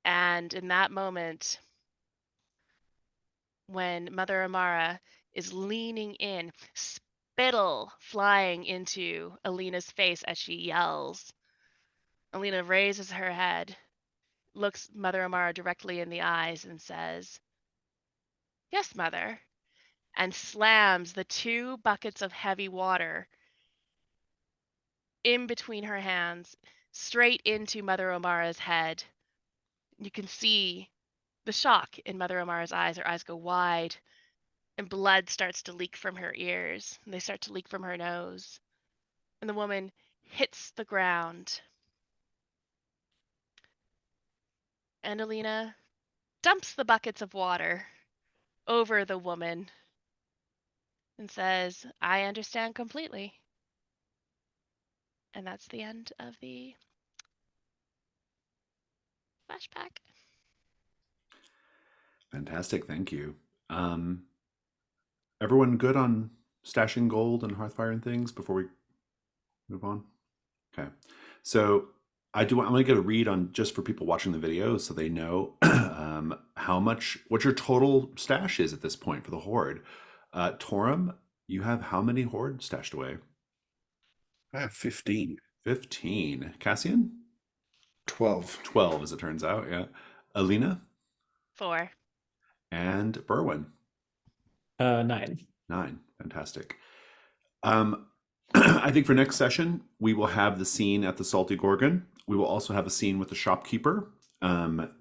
And in that moment, when Mother Amara is leaning in, spittle flying into Alina's face as she yells, Alina raises her head, looks Mother Amara directly in the eyes, and says, "Yes, Mother," and slams the 2 buckets of heavy water in between her hands, straight into Mother Amara's head. You can see the shock in Mother Amara's eyes. Her eyes go wide, and blood starts to leak from her ears, and they start to leak from her nose. And the woman hits the ground. And Alina dumps the buckets of water over the woman and says, "I understand completely." And that's the end of the flashback.
Fantastic. Thank you. Everyone good on stashing gold and Hearthfire and things before we move on? Okay. So I'm going to get a read on just for people watching the video so they know what your total stash is at this point for the Horde. Torum, you have how many Horde stashed away?
I have 15.
15. Cassian?
12.
12, as it turns out, yeah. Alina?
4.
And Berwyn?
9.
9. Fantastic. I think for next session, we will have the scene at the Salty Gorgon. We will also have a scene with the shopkeeper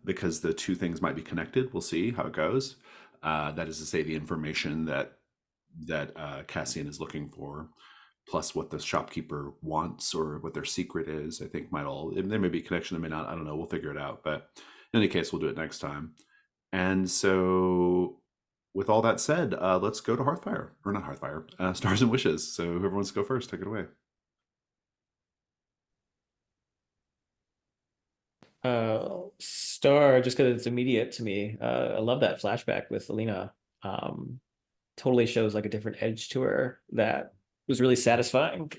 because the two things might be connected. We'll see how it goes. That is to say, the information that Cassian is looking for, plus what the shopkeeper wants or what their secret is. I think there may be a connection, there may not. I don't know. We'll figure it out. But in any case, we'll do it next time. And so, with all that said, let's go to Hearthfire. Or not Hearthfire, Stars and Wishes. So whoever wants to go first, take it away.
Star, just because it's immediate to me. I love that flashback with Alina. Totally shows like a different edge to her that was really satisfying.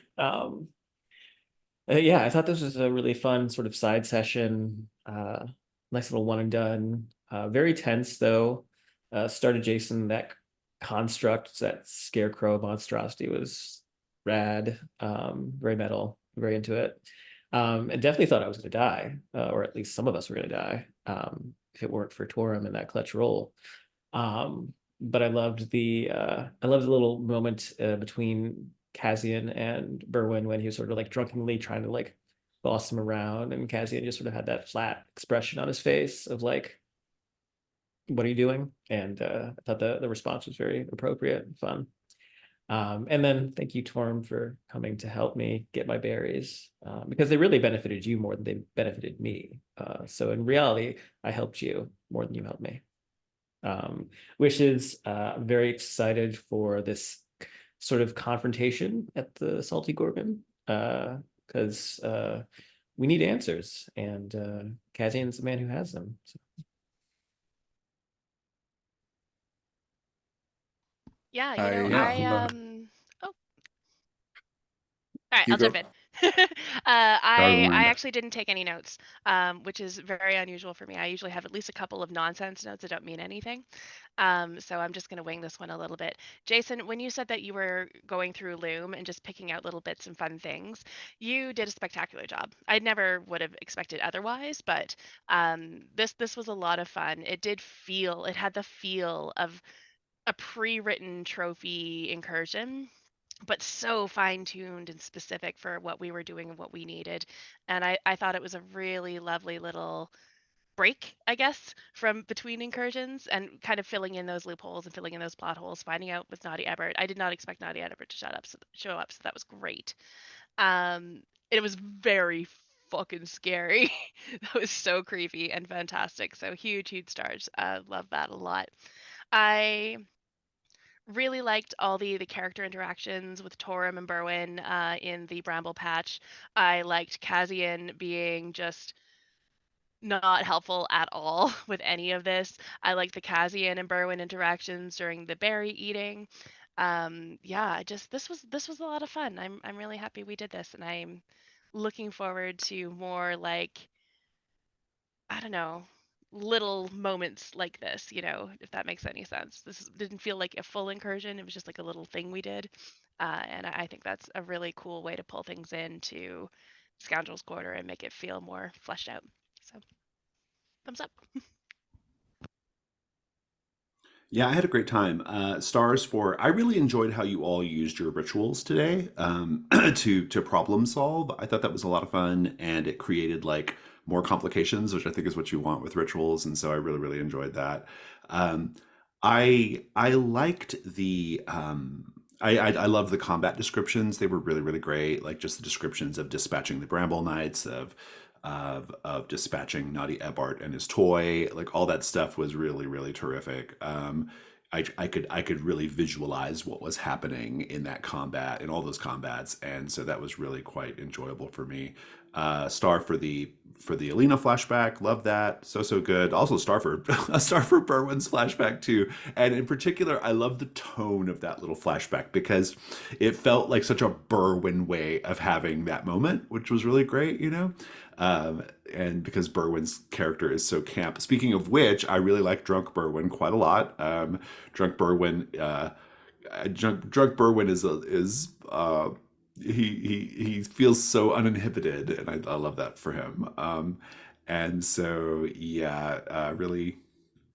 Yeah, I thought this was a really fun sort of side session. Nice little one and done. Very tense though. Started Jason, that construct, that scarecrow monstrosity was rad. Very metal, very into it. And definitely thought I was going to die, or at least some of us were going to die, if it weren't for Torum and that clutch roll. But I loved the little moment between Cassian and Berwyn when he was sort of like drunkenly trying to like boss him around, and Cassian just sort of had that flat expression on his face of like, "What are you doing?" And I thought the response was very appropriate and fun. And then thank you, Torm, for coming to help me get my berries, because they really benefited you more than they benefited me. So in reality, I helped you more than you helped me. Wishes, I'm very excited for this sort of confrontation at the Salty Gorgon, because we need answers, and Cassian's the man who has them. So.
Yeah,
Yeah.
oh, all right,
You
I'll
go.
jump in. I
Amanda.
actually didn't take any notes, which is very unusual for me. I usually have at least a couple of nonsense notes that don't mean anything. So I'm just going to wing this one a little bit. Jason, when you said that you were going through Loom and just picking out little bits and fun things, you did a spectacular job. I never would have expected otherwise, but this was a lot of fun. It had the feel of a pre-written trophy incursion, but so fine-tuned and specific for what we were doing and what we needed. And I thought it was a really lovely little break, I guess, from between incursions and kind of filling in those loopholes and filling in those plot holes, finding out with Naughty Ebert. I did not expect Naughty Ebert to show up, so that was great. It was very fucking scary. That was so creepy and fantastic. So huge, huge stars. Love that a lot. I really liked all the character interactions with Torum and Berwyn in the Bramble Patch. I liked Cassian being just not helpful at all with any of this. I liked the Cassian and Berwyn interactions during the berry eating. Yeah, this was a lot of fun. I'm really happy we did this, and I'm looking forward to more like, I don't know, little moments like this, if that makes any sense. This didn't feel like a full incursion. It was just like a little thing we did. And I think that's a really cool way to pull things into Scoundrel's Quarter and make it feel more fleshed out. So, thumbs up.
Yeah, I had a great time. Stars for I really enjoyed how you all used your rituals today to problem solve. I thought that was a lot of fun, and it created like more complications, which I think is what you want with rituals. And so I really really enjoyed that. Um, I liked the I love the combat descriptions. They were really really great. Like just the descriptions of dispatching the Bramble Knights, of dispatching Naughty Ebart and his toy, like all that stuff was really really terrific. I could really visualize what was happening in that combat, in all those combats, and so that was really quite enjoyable for me. Star for the Alina flashback. Love that. So good. Also Star for a Star for Berwyn's flashback too. And in particular, I love the tone of that little flashback because it felt like such a Berwyn way of having that moment, which was really great, you know? And because Berwyn's character is so camp. Speaking of which, I really like Drunk Berwyn quite a lot. Drunk Berwyn, Drunk Berwyn he feels so uninhibited, and I love that for him. And so yeah, really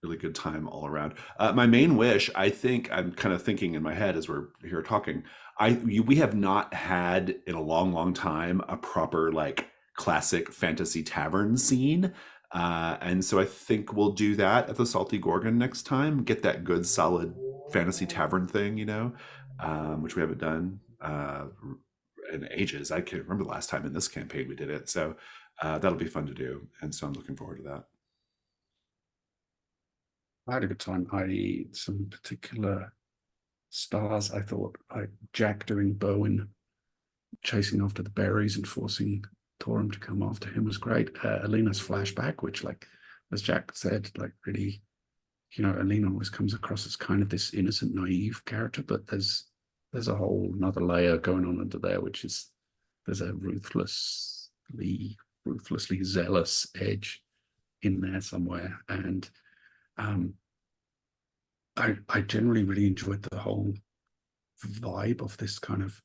good time all around. My main wish, I think, I'm kind of thinking in my head as we're here talking. We have not had in a long time a proper like classic fantasy tavern scene. And so I think we'll do that at the Salty Gorgon next time. Get that good solid fantasy tavern thing, you know, which we haven't done in ages. I can't remember the last time in this campaign we did it. So that'll be fun to do. And so I'm looking forward to that.
I had a good time. Some particular stars. I thought Jack doing Berwyn, chasing after the berries and forcing Torum to come after him was great. Alina's flashback, which, like as Jack said, like really, you know, Alina always comes across as kind of this innocent, naive character, but there's a whole another layer going on under there, which is there's a ruthlessly zealous edge in there somewhere. And I generally really enjoyed the whole vibe of this kind of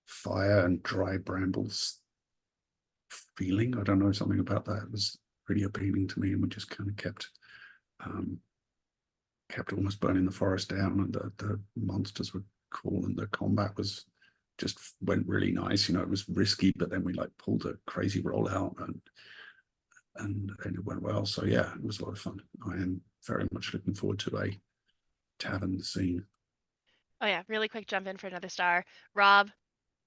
fire and dry brambles feeling. I don't know, something about that was really appealing to me, and we just kind of kept almost burning the forest down, and the monsters were cool, and the combat was just went really nice. You know, it was risky, but then we like pulled a crazy roll out, and it went well. So yeah, it was a lot of fun. I am very much looking forward to a tavern scene.
Oh yeah, really quick jump in for another star. Rob,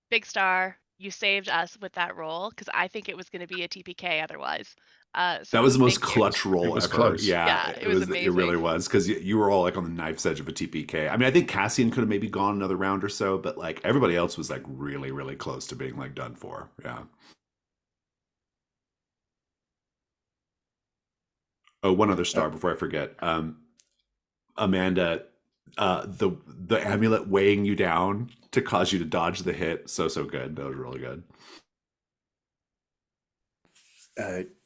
big star. You saved us with that roll because I think it was going to be a TPK otherwise.
That was the most
thank you.
clutch roll
It was
ever.
close.
Yeah, it was
It really
amazing.
was because you were all like on the knife's edge of a TPK. I mean, I think Cassian could have maybe gone another round or so, but like everybody else was like really close to being like done for. Yeah. Oh, one other star before I forget. Amanda, the amulet weighing you down to cause you to dodge the hit. So good. That was really good.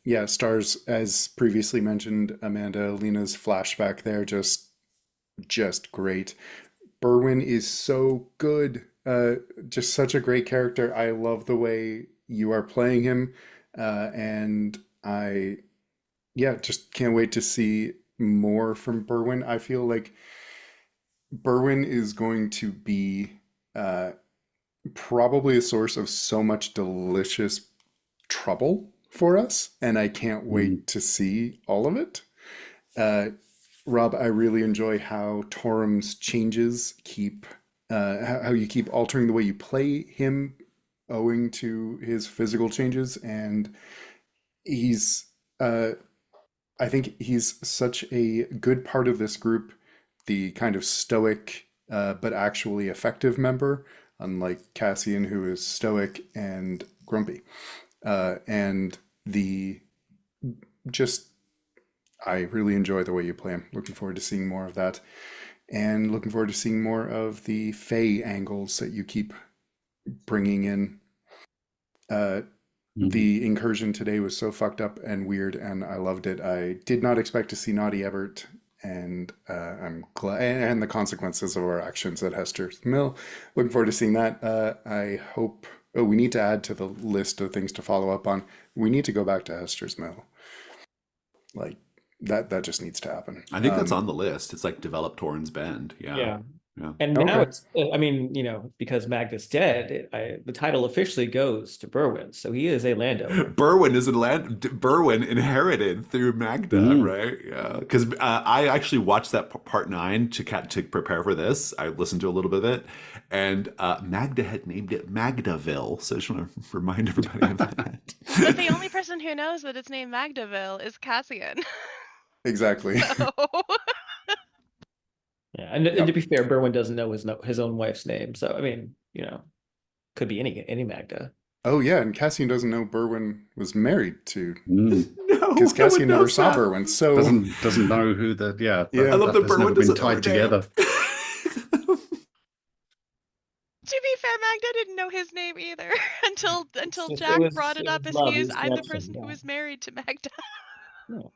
Yeah, stars, as previously mentioned, Amanda, Lena's flashback there, just great. Berwyn is so good. Just such a great character. I love the way you are playing him. And I, yeah, just can't wait to see more from Berwyn. I feel like Berwyn is going to be probably a source of so much delicious trouble for us, and I can't wait to see all of it. Rob, I really enjoy how Torum's changes keep how you keep altering the way you play him owing to his physical changes, and he's I think he's such a good part of this group, the kind of stoic but actually effective member, unlike Cassian, who is stoic and grumpy. And the just I really enjoy the way you play him. Looking forward to seeing more of that, and looking forward to seeing more of the Fey angles that you keep bringing in. The incursion today was so fucked up and weird, and I loved it. I did not expect to see Naughty Everett, and I'm glad, and the consequences of our actions at Hester's Mill. Looking forward to seeing that. I hope. Oh, we need to add to the list of things to follow up on. We need to go back to Hester's Mill. Like that just needs to happen.
I think that's on the list. It's like develop Torrens Bend. Yeah.
And now
Okay.
it's, I mean, you know, because Magda's dead, the title officially goes to Berwyn, so he is a landowner.
Berwyn is Berwyn inherited through Magda, right? Yeah, because I actually watched that part 9 to prepare for this. I listened to a little bit of it, and Magda had named it Magdaville. So I just want to remind everybody of that.
But the only person who knows that it's named Magdaville is Cassian.
Exactly.
So...
Yeah, and to be fair, Berwyn doesn't know his own wife's name, so I mean, you know, could be any Magda.
Oh yeah, and Cassian doesn't know Berwin was married to,
Mm.
No,
because
no one
Cassian never
knows
saw
that.
Berwin. So
Doesn't know who the
Yeah.
I love that
has
Berwin
never been
doesn't know her
tied together.
name.
To be fair, Magda didn't know his name either until
It
Jack
was
brought it up as
love,
he is.
it was
I'm the
connection,
person who
yeah.
was married to Magda.
No.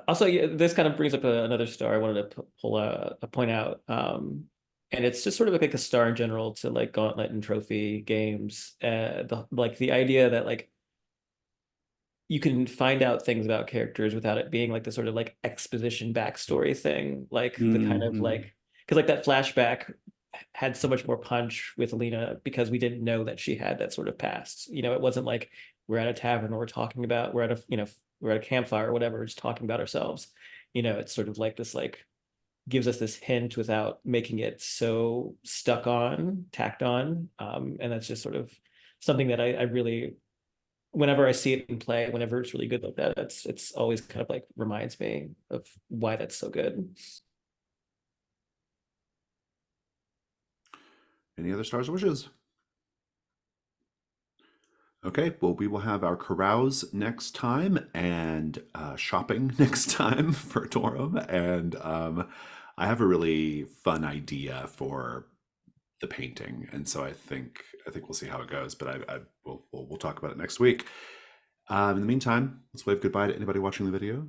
Also, yeah, this kind of brings up another star I wanted to pull point out, and it's just sort of like a star in general to like Gauntlet and trophy games. The idea that like you can find out things about characters without it being like the sort of like exposition backstory thing, like the kind of like, because like that flashback had so much more punch with Alina because we didn't know that she had that sort of past. It wasn't like we're at a tavern or we're at a campfire or whatever, we're just talking about ourselves. It's sort of like this like gives us this hint without making it so tacked on. And that's just sort of something that I really, whenever I see it in play, whenever it's really good like that, it's always kind of like reminds me of why that's so good.
Any other stars or wishes? Okay, well, we will have our carouse next time and shopping next time for Torum. And I have a really fun idea for the painting, and so I think we'll see how it goes. But we'll talk about it next week. In the meantime, let's wave goodbye to anybody watching the video.